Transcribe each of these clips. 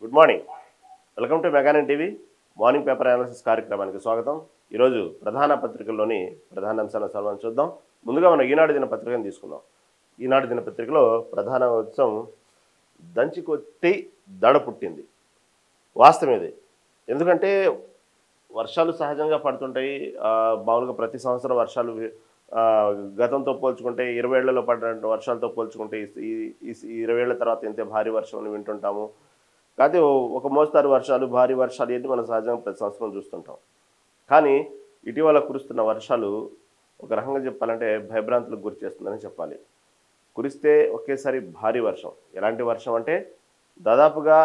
Good morning. Welcome to మెగానన్ TV morning paper analysis కార్యక్రమానికి స్వాగతం. ఈరోజు ప్రధాన పత్రికల్లోని ప్రధాన అంశాలను సర్వం చూద్దాం. ముందుగా మనం ఈనాడు దినపత్రికను తీసుకుందాం. ఈనాడు దినపత్రికలో ప్రధాన అంశం దంచి కొట్టి దడ పుట్టింది. వాస్తవం ఇది. ఎందుకంటే వర్షాలు సహజంగా పడుతుంటాయి. మామూలుగా ప్రతి సంవత్సరం వర్షాలు గతంతో పోల్చుకుంటే 20 ఏళ్లలో పడిన వర్షాలతో పోల్చుకుంటే ఈ 20 ఏళ్ల తర్వాత ఇంతే భారీ వర్షం అని వింటుంటాము. కాకపోతే ఒక మోస్తారు వర్షాలు, భారీ వర్షాలు ఏంటి మనం సహజంగా ప్రతి సంవత్సరం చూస్తుంటాం. కానీ ఇటీవల కురుస్తున్న వర్షాలు ఒక రకంగా చెప్పాలంటే భయభ్రాంతులకు గురి చేస్తుందని చెప్పాలి. కురిస్తే ఒకేసారి భారీ వర్షం. ఎలాంటి వర్షం అంటే దాదాపుగా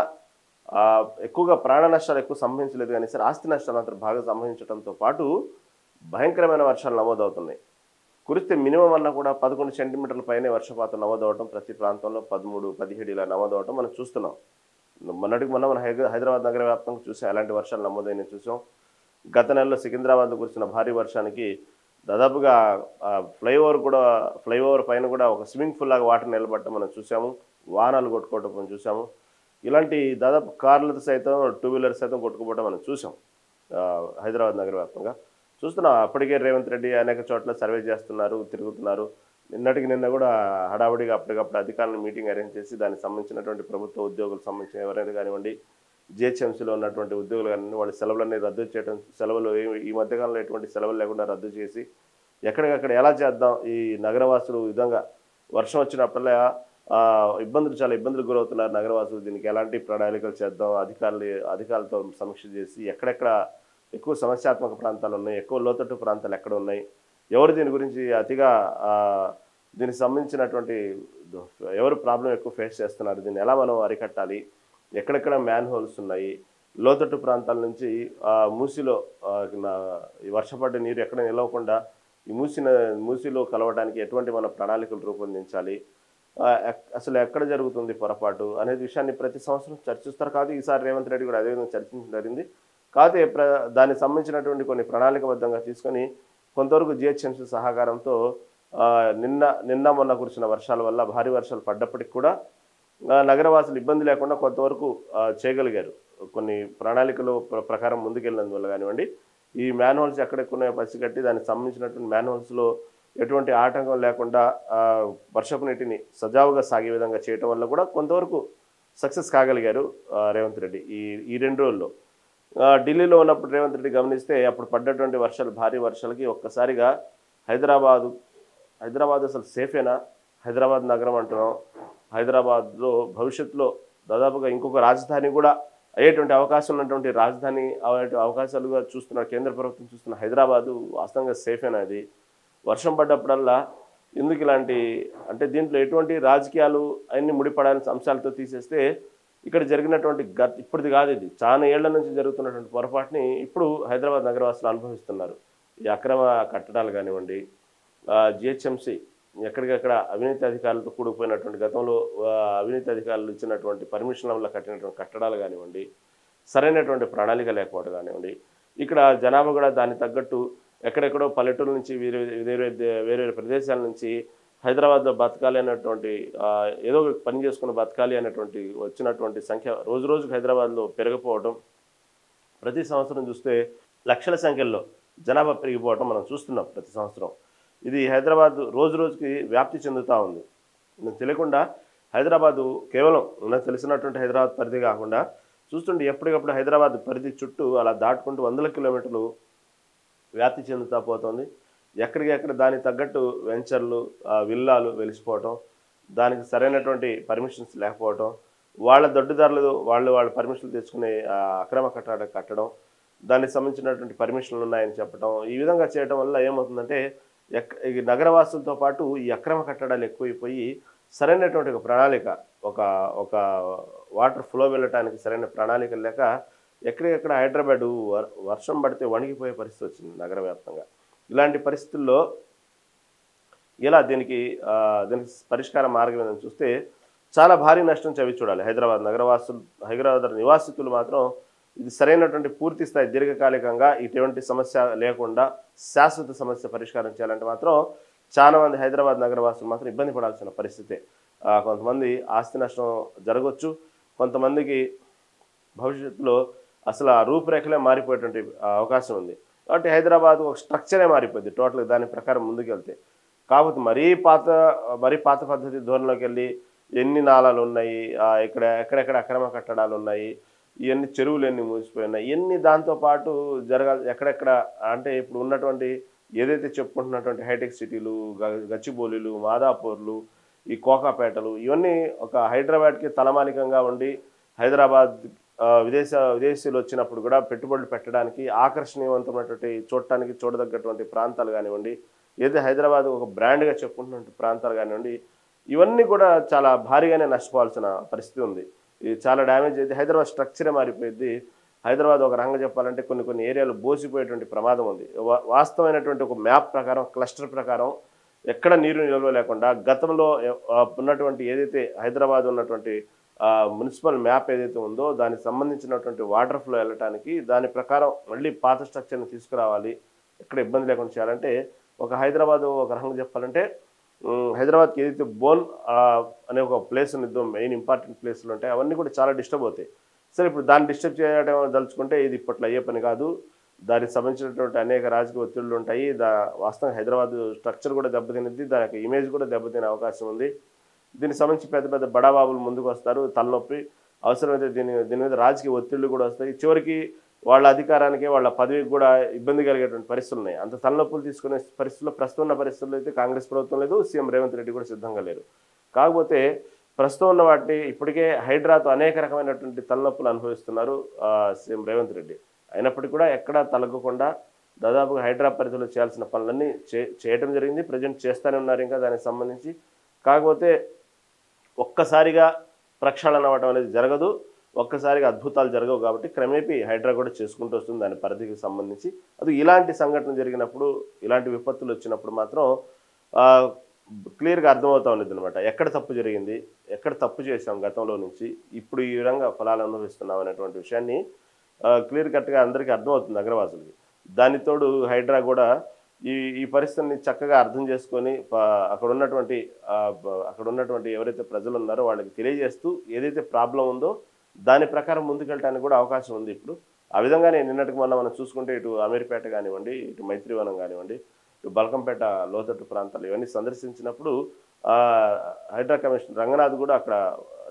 ఎక్కువగా ప్రాణ నష్టాలు ఎక్కువ సంభవించలేదు, కానీ సరే ఆస్తి నష్టాలు మాత్రం బాగా సంభవించడంతో పాటు భయంకరమైన వర్షాలు నమోదవుతున్నాయి. కురిస్తే మినిమం అన్నా కూడా 11 సెంటీమీటర్ల పైనే వర్షపాతం నమోదవటం, ప్రతి ప్రాంతంలో 13, 17 ఇలా నమోదవటం మనం చూస్తున్నాం. మొన్నటికి మొన్న మన హైదరాబాద్ నగర వ్యాప్తంగా చూసాం, ఎలాంటి వర్షాలు నమోదైన చూసాం. గత నెలలో సికింద్రాబాద్లో కురిసిన భారీ వర్షానికి దాదాపుగా ఫ్లైఓవర్ పైన కూడా ఒక స్విమ్మింగ్ పూల్ లాగా వాటర్ నిలబడటం మనం చూసాము. వాహనాలు కొట్టుకోవటం మనం చూసాము. ఇలాంటి దాదాపు కార్లతో సైతం, 2 వీలర్స్ సైతం కొట్టుకుపోవటం మనం చూసాం హైదరాబాద్ నగర వ్యాప్తంగా చూస్తున్నాం. అప్పటికే రేవంత్ రెడ్డి అనేక చోట్ల సర్వే చేస్తున్నారు, తిరుగుతున్నారు. నిన్న కూడా హడావుడిగా అప్పటికప్పుడు అధికారులను మీటింగ్ అరేంజ్ చేసి దానికి సంబంధించినటువంటి ప్రభుత్వ ఉద్యోగులకు సంబంధించిన ఎవరైనా కానివ్వండి, జిహెచ్ఎంసీలో ఉన్నటువంటి ఉద్యోగులు కానివ్వండి, వాళ్ళ సెలవులన్నీ రద్దు చేయడం, సెలవులు ఈ మధ్యకాలంలో ఎటువంటి సెలవులు లేకుండా రద్దు చేసి ఎక్కడికక్కడ ఎలా చేద్దాం, ఈ నగరవాసులు విధంగా వర్షం వచ్చినప్పుడల్లా చాలా ఇబ్బందులు గురవుతున్నారు నగరవాసులు, దీనికి ఎలాంటి ప్రణాళికలు చేద్దాం, అధికారులతో సమీక్ష చేసి ఎక్కడెక్కడ ఎక్కువ సమస్యాత్మక ప్రాంతాలు ఉన్నాయి, ఎక్కువ లోతట్టు ప్రాంతాలు ఎక్కడ ఉన్నాయి, ఎవరు దీని గురించి అతిగా దీనికి సంబంధించినటువంటి ఎవరు ప్రాబ్లం ఎక్కువ ఫేస్ చేస్తున్నారు, దీన్ని ఎలా మనం అరికట్టాలి, ఎక్కడెక్కడ మ్యాన్ హోల్స్ ఉన్నాయి, లోతట్టు ప్రాంతాల నుంచి మూసిలో వర్షపడ్డ నీరు ఎక్కడ నిలవకుండా ఈ మూసిలో కలవడానికి ఎటువంటి మన ప్రణాళికలు రూపొందించాలి, అసలు ఎక్కడ జరుగుతుంది పొరపాటు అనే విషయాన్ని ప్రతి సంవత్సరం చర్చిస్తారు. కాదు ఈసారి రేవంత్ రెడ్డి కూడా అదేవిధంగా చర్చించడం జరిగింది. కాకపోతే దానికి సంబంధించినటువంటి కొన్ని ప్రణాళికబద్ధంగా తీసుకొని కొంతవరకు జిహెచ్ఎంసీ సహకారంతో నిన్న మొన్న కురిసిన వర్షాల వల్ల భారీ వర్షాలు పడ్డప్పటికి కూడా నగరవాసులు ఇబ్బంది లేకుండా కొంతవరకు చేయగలిగారు. కొన్ని ప్రణాళికలు ప్రకారం ముందుకెళ్ళినందువల్ల కానివ్వండి, ఈ మ్యాన్ హోల్స్ ఎక్కడెక్కున్నాయో పసిగట్టి దానికి సంబంధించినటువంటి మ్యాన్ హోల్స్లో ఎటువంటి ఆటంకం లేకుండా వర్షపు నీటిని సజావుగా సాగే విధంగా చేయటం వల్ల కూడా కొంతవరకు సక్సెస్ కాగలిగారు రేవంత్ రెడ్డి ఈ 2 రోజుల్లో. ఢిల్లీలో ఉన్నప్పుడు రేవంత్ రెడ్డి గమనిస్తే అప్పుడు పడ్డటువంటి భారీ వర్షాలకి ఒక్కసారిగా హైదరాబాద్ అసలు సేఫేనా, హైదరాబాద్ నగరం అంటున్నాం, హైదరాబాద్లో భవిష్యత్తులో దాదాపుగా ఇంకొక రాజధాని కూడా అయ్యేటువంటి అవకాశం ఉన్నటువంటి రాజధాని అవకాశాలుగా చూస్తున్న కేంద్ర ప్రభుత్వం చూస్తున్న హైదరాబాదు వాస్తవంగా సేఫేనా, అది వర్షం పడ్డప్పుడల్లా ఎందుకు ఇలాంటి అంటే దీంట్లో ఎటువంటి రాజకీయాలు అన్ని ముడిపడాల్సిన అంశాలతో తీసేస్తే ఇక్కడ జరిగినటువంటి ఇప్పటిది కాదు, ఇది చాలా ఏళ్ల నుంచి జరుగుతున్నటువంటి పొరపాటుని ఇప్పుడు హైదరాబాద్ నగరవాసులు అనుభవిస్తున్నారు. ఈ అక్రమ కట్టడాలు కానివ్వండి, జిహెచ్ఎంసీ ఎక్కడికక్కడ అవినీతి అధికారులతో కూడుకుపోయినటువంటి గతంలో అవినీతి అధికారులు ఇచ్చినటువంటి పర్మిషన్ల వల్ల కట్టినటువంటి కట్టడాలు కానివ్వండి, సరైనటువంటి ప్రణాళిక లేకపోవడం కానివ్వండి, ఇక్కడ జనాభా కూడా దానికి తగ్గట్టు ఎక్కడెక్కడో పల్లెటూరు నుంచి వేరే ప్రదేశాల నుంచి హైదరాబాద్లో బతకాలి అనేటువంటి ఏదో పని చేసుకుని బతకాలి అనేటువంటి వచ్చినటువంటి సంఖ్య రోజు రోజుకు హైదరాబాద్లో పెరిగిపోవడం, ప్రతి సంవత్సరం చూస్తే లక్షల సంఖ్యలో జనాభా పెరిగిపోవడం మనం చూస్తున్నాం ప్రతి సంవత్సరం. ఇది హైదరాబాద్ రోజు రోజుకి వ్యాప్తి చెందుతూ ఉంది. నాకు తెలియకుండా హైదరాబాదు కేవలం నాకు తెలిసినటువంటి హైదరాబాద్ పరిధి కాకుండా చూస్తుంటే ఎప్పటికప్పుడు హైదరాబాద్ పరిధి చుట్టూ అలా దాటుకుంటూ 100 కిలోమీటర్లు వ్యాప్తి చెందుతూ పోతుంది. ఎక్కడికెక్కడ దానికి తగ్గట్టు వెంచర్లు, విల్లాలు వెలిసిపోవటం, దానికి సరైనటువంటి పర్మిషన్స్ లేకపోవటం, వాళ్ళ దొడ్డిదారులు వాళ్ళ పర్మిషన్లు తెచ్చుకునే అక్రమ కట్టడం, దానికి సంబంధించినటువంటి పర్మిషన్లు ఉన్నాయని చెప్పడం, ఈ విధంగా చేయడం వల్ల ఏమవుతుందంటే ఈ నగరవాసులతో పాటు ఈ అక్రమ కట్టడాలు ఎక్కువైపోయి సరైనటువంటి ఒక ప్రణాళిక, ఒక వాటర్ ఫ్లో వెళ్ళటానికి సరైన ప్రణాళిక లేక ఎక్కడికెక్కడ హైదరాబాదు వర్షం పడితే వణిగిపోయే పరిస్థితి వచ్చింది నగర వ్యాప్తంగా. ఇలాంటి పరిస్థితుల్లో ఇలా దీనికి పరిష్కార మార్గం ఏదని చూస్తే చాలా భారీ నష్టం చవి చూడాలి హైదరాబాద్ నివాసితులు మాత్రం ఇది సరైనటువంటి పూర్తి స్థాయి దీర్ఘకాలికంగా ఇటువంటి సమస్య లేకుండా శాశ్వత సమస్య పరిష్కారం చేయాలంటే మాత్రం చాలా మంది హైదరాబాద్ నగరవాసులు మాత్రం ఇబ్బంది పడాల్సిన పరిస్థితే. కొంతమంది ఆస్తి నష్టం జరగవచ్చు, కొంతమందికి భవిష్యత్తులో అసలు ఆ రూపురేఖలే మారిపోయేటువంటి అవకాశం ఉంది. కాబట్టి హైదరాబాద్ ఒక స్ట్రక్చరే మారిపోద్ది టోటల్‌గా దాని ప్రకారం ముందుకెళ్తే. కాకపోతే మరీ పాత పద్ధతి ధోరణిలోకెళ్ళి ఎన్ని నాలాలున్నాయి, ఎక్కడెక్కడ అక్రమ కట్టడాలున్నాయి, ఇయన్నీ చెరువులెన్ని మూసిపోయున్నాయి, ఇయన్నీ దాంతో పాటు జరగాలి. ఎక్కడెక్కడ అంటే ఇప్పుడు ఉన్నటువంటి ఏదైతే చెప్పుకుంటున్నటువంటి హైటెక్ సిటీలు, గచ్చిబౌలిలు, మాదాపూర్లు, ఈ కోకాపేటలు ఇవన్నీ ఒక హైదరాబాద్‌కి తలమానికంగా ఉండి హైదరాబాద్ విదేశీయులు వచ్చినప్పుడు కూడా పెట్టుబడులు పెట్టడానికి ఆకర్షణీయవంతమైనటువంటి చూడదగ్గటువంటి ప్రాంతాలు కానివ్వండి, ఏదైతే హైదరాబాద్ ఒక బ్రాండ్‌గా చెప్పుకుంటున్నటువంటి ప్రాంతాలు కానివ్వండి, ఇవన్నీ కూడా చాలా భారీగానే నష్టపోవాల్సిన పరిస్థితి ఉంది. ఇది చాలా డ్యామేజ్ అయితే హైదరాబాద్ స్ట్రక్చరే మారిపోయిద్ది. హైదరాబాద్ ఒక రకంగా చెప్పాలంటే కొన్ని ఏరియాలు బోసిపోయేటువంటి ప్రమాదం ఉంది. వాస్తవమైనటువంటి ఒక మ్యాప్ ప్రకారం, క్లస్టర్ ప్రకారం ఎక్కడ నీరు నిల్వ లేకుండా గతంలో ఉన్నటువంటి ఏదైతే హైదరాబాద్ ఉన్నటువంటి మున్సిపల్ మ్యాప్ ఏదైతే ఉందో దానికి సంబంధించినటువంటి వాటర్ ఫ్లో వెళ్ళటానికి దాని ప్రకారం మళ్ళీ పాత స్ట్రక్చర్‌ని తీసుకురావాలి. ఎక్కడ ఇబ్బంది లేకుండా చేయాలంటే ఒక హైదరాబాదు ఒక రకంగా చెప్పాలంటే హైదరాబాద్‌కి ఏదైతే బోన్ అనే ఒక ప్లేస్ ఉండిద్దో మెయిన్ ఇంపార్టెంట్ ప్లేస్‌లు ఉంటాయి. అవన్నీ కూడా చాలా డిస్టర్బ్ అవుతాయి. సరే ఇప్పుడు దాన్ని డిస్టర్బ్ చేయడం దలుచుకుంటే ఇది ఇప్పట్లో అయ్యే పని కాదు. దానికి సంబంధించినటువంటి అనేక రాజకీయ ఒత్తిళ్లు ఉంటాయి. వాస్తవంగా హైదరాబాద్ స్ట్రక్చర్ కూడా దెబ్బతినిద్ది. దాని యొక్క ఇమేజ్ కూడా దెబ్బతినే అవకాశం ఉంది. దీనికి సంబంధించి పెద్ద పెద్ద బడాబాబులు ముందుకు వస్తారు. తలనొప్పి అవసరమైతే దీని మీద రాజకీయ ఒత్తిళ్లు కూడా వస్తాయి. చివరికి వాళ్ళ అధికారానికి, వాళ్ళ పదవికి కూడా ఇబ్బంది కలిగేటువంటి పరిస్థితులు ఉన్నాయి. అంత తలనొప్పులు తీసుకునే పరిస్థితుల్లో ప్రస్తుతం ఉన్న పరిస్థితుల్లో అయితే కాంగ్రెస్ ప్రభుత్వం లేదు, సీఎం రేవంత్ రెడ్డి కూడా సిద్ధంగా లేరు. కాకపోతే ప్రస్తుతం ఉన్న వాటిని ఇప్పటికే హైడ్రాతో అనేక రకమైనటువంటి తలనొప్పులు అనుభవిస్తున్నారు సీఎం రేవంత్ రెడ్డి. అయినప్పటికీ కూడా ఎక్కడా తలగ్గకుండా దాదాపుగా హైడ్రా పరిధిలో చేయాల్సిన పనులన్నీ చేయటం జరిగింది. ప్రజెంట్ చేస్తూనే ఉన్నారు ఇంకా దానికి సంబంధించి. కాకపోతే ఒక్కసారిగా ప్రక్షాళన అవ్వడం అనేది జరగదు. ఒక్కసారిగా అద్భుతాలు జరగవు కాబట్టి క్రమేపీ హైడ్రా కూడా చేసుకుంటూ వస్తుంది దాని పరిధికి సంబంధించి. అది ఇలాంటి సంఘటన జరిగినప్పుడు, ఇలాంటి విపత్తులు వచ్చినప్పుడు మాత్రం క్లియర్‌గా అర్థమవుతా ఉండేదనమాట. ఎక్కడ తప్పు జరిగింది, ఎక్కడ తప్పు చేశాం గతంలో నుంచి, ఇప్పుడు ఈ విధంగా ఫలాలు అనుభవిస్తున్నాం అనేటువంటి విషయాన్ని క్లియర్ కట్‌గా అందరికీ అర్థమవుతుంది నగరవాసులకి. దానికి తోడు హైడ్రా కూడా ఈ పరిస్థితిని చక్కగా అర్థం చేసుకొని అక్కడ ఉన్నటువంటి ఎవరైతే ప్రజలు ఉన్నారో వాళ్ళకి తెలియజేస్తూ ఏదైతే ప్రాబ్లం ఉందో దాని ప్రకారం ముందుకెళ్ళడానికి కూడా అవకాశం ఉంది ఇప్పుడు. ఆ విధంగానే నిన్నటికి మొన్న మనం చూసుకుంటే ఇటు అమీర్పేట కానివ్వండి, ఇటు మైత్రివనం కానివ్వండి, ఇటు బల్కంపేట లోతట్టు ప్రాంతాలు ఇవన్నీ సందర్శించినప్పుడు హైడ్రా కమిషనర్ రంగనాథ్ కూడా అక్కడ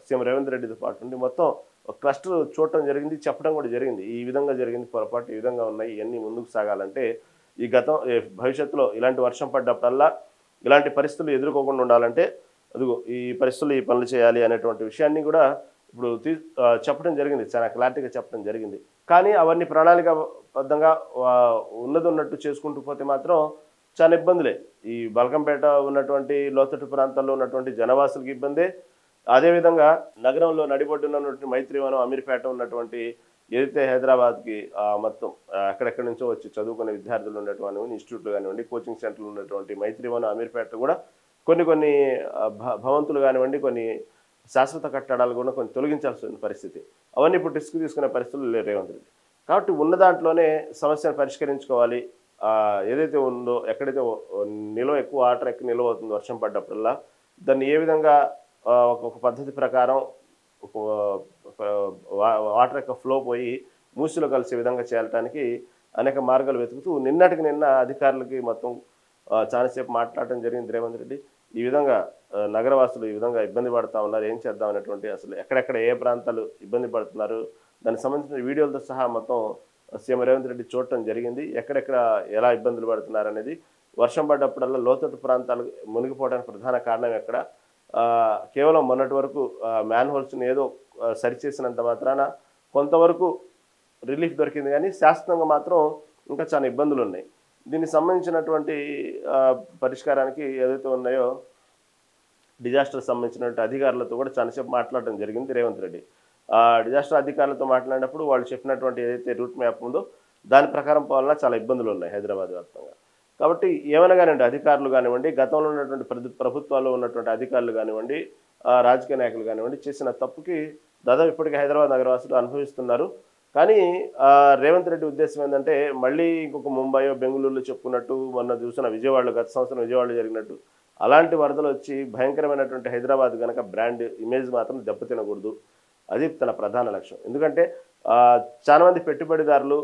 సీఎం రేవంత్ రెడ్డితో పాటు ఉండి మొత్తం ఒక క్లస్టర్ చూడటం జరిగింది, చెప్పడం కూడా జరిగింది. ఈ విధంగా జరిగింది పొరపాటు, ఈ విధంగా ఉన్నాయి, ఇవన్నీ ముందుకు సాగాలంటే భవిష్యత్తులో ఇలాంటి వర్షం పడ్డప్పుడల్లా ఇలాంటి పరిస్థితులు ఎదుర్కోకుండా ఉండాలంటే అదిగో ఈ పరిస్థితుల్లో ఈ పనులు చేయాలి అనేటువంటి విషయాన్ని కూడా ఇప్పుడు చెప్పడం జరిగింది, చాలా క్లారిటీగా చెప్పడం జరిగింది. కానీ అవన్నీ ప్రణాళికాబద్ధంగా ఉన్నట్టు చేసుకుంటూ పోతే మాత్రం చాలా ఇబ్బందులే. ఈ బల్కంపేట ఉన్నటువంటి లోతట్టు ప్రాంతాల్లో ఉన్నటువంటి జనవాసులకు ఇబ్బందే. అదేవిధంగా నగరంలో నడిబొడ్డున ఉన్నటువంటి మైత్రివనం, అమీర్పేట ఉన్నటువంటి ఏదైతే హైదరాబాద్కి మొత్తం ఎక్కడెక్కడి నుంచో వచ్చి చదువుకునే విద్యార్థులు ఉన్నటువంటి ఇన్స్టిట్యూట్లు కానివ్వండి, కోచింగ్ సెంటర్లు ఉన్నటువంటి మైత్రివనం, అమీర్పేట కూడా కొన్ని భవంతులు కానివ్వండి, కొన్ని శాశ్వత కట్టడాలు కూడా కొన్ని తొలగించాల్సిన పరిస్థితి. అవన్నీ ఇప్పుడు రిస్క్ తీసుకునే పరిస్థితులు లేరు రేవంత్ రెడ్డి. కాబట్టి ఉన్న దాంట్లోనే సమస్యను పరిష్కరించుకోవాలి. ఏదైతే ఉందో ఎక్కడైతే ఎక్కువ వాటర్ నిల్వ అవుతుందో వర్షం పడ్డప్పుడల్లా దాన్ని ఏ విధంగా ఒక పద్ధతి ప్రకారం వాటర్ యొక్క ఫ్లో పోయి మూసిలో కలిసే విధంగా చేయడానికి అనేక మార్గాలు వెతుకుతూ నిన్న అధికారులకి మొత్తం చాలాసేపు మాట్లాడటం జరిగింది రేవంత్ రెడ్డి. ఈ విధంగా నగరవాసులు ఈ విధంగా ఇబ్బంది పడుతూ ఉన్నారు, ఏం చేద్దాం అనేటువంటి అసలు ఎక్కడెక్కడ ఏ ప్రాంతాలు ఇబ్బంది పడుతున్నారు దానికి సంబంధించిన వీడియోలతో సహా మొత్తం సీఎం రేవంత్ రెడ్డి చూడటం జరిగింది. ఎక్కడెక్కడ ఎలా ఇబ్బందులు పడుతున్నారు అనేది, వర్షం పడ్డప్పుడల్లా లోతట్టు ప్రాంతాలు మునిగిపోవడానికి ప్రధాన కారణం ఎక్కడ, కేవలం మొన్నటి వరకు మ్యాన్ హోల్స్ని ఏదో సరిచేసినంత మాత్రాన కొంతవరకు రిలీఫ్ దొరికింది, కానీ శాశ్వతంగా మాత్రం ఇంకా చాలా ఇబ్బందులు ఉన్నాయి. దీనికి సంబంధించినటువంటి పరిష్కారానికి ఏదైతే ఉన్నాయో డిజాస్టర్ సంబంధించినటువంటి అధికారులతో కూడా చాలాసేపు మాట్లాడడం జరిగింది రేవంత్ రెడ్డి. డిజాస్టర్ అధికారులతో మాట్లాడినప్పుడు వాళ్ళు చెప్పినటువంటి ఏదైతే రూట్ మ్యాప్ ఉందో దాని ప్రకారం పోవాలన్నా చాలా ఇబ్బందులు ఉన్నాయి హైదరాబాద్ వ్యాప్తంగా. కాబట్టి ఏమైనా కానివ్వండి, అధికారులు కానివ్వండి, గతంలో ఉన్నటువంటి ప్రభుత్వాల్లో ఉన్నటువంటి అధికారులు కానివ్వండి, రాజకీయ నాయకులు కానివ్వండి, చేసిన తప్పుకి దాదాపు ఇప్పటికీ హైదరాబాద్ నగరవాసులు అనుభవిస్తున్నారు. కానీ రేవంత్ రెడ్డి ఉద్దేశం ఏంటంటే మళ్ళీ ఇంకొక ముంబయో బెంగళూరులో చెప్పుకున్నట్టు మొన్న చూసిన విజయవాడలో గత సంవత్సరం విజయవాడలో జరిగినట్టు అలాంటి వరదలు వచ్చి భయంకరమైనటువంటి హైదరాబాద్ కనుక బ్రాండ్ ఇమేజ్ మాత్రం దెబ్బతినకూడదు. అది తన ప్రధాన లక్ష్యం. ఎందుకంటే చాలా మంది పెట్టుబడిదారులు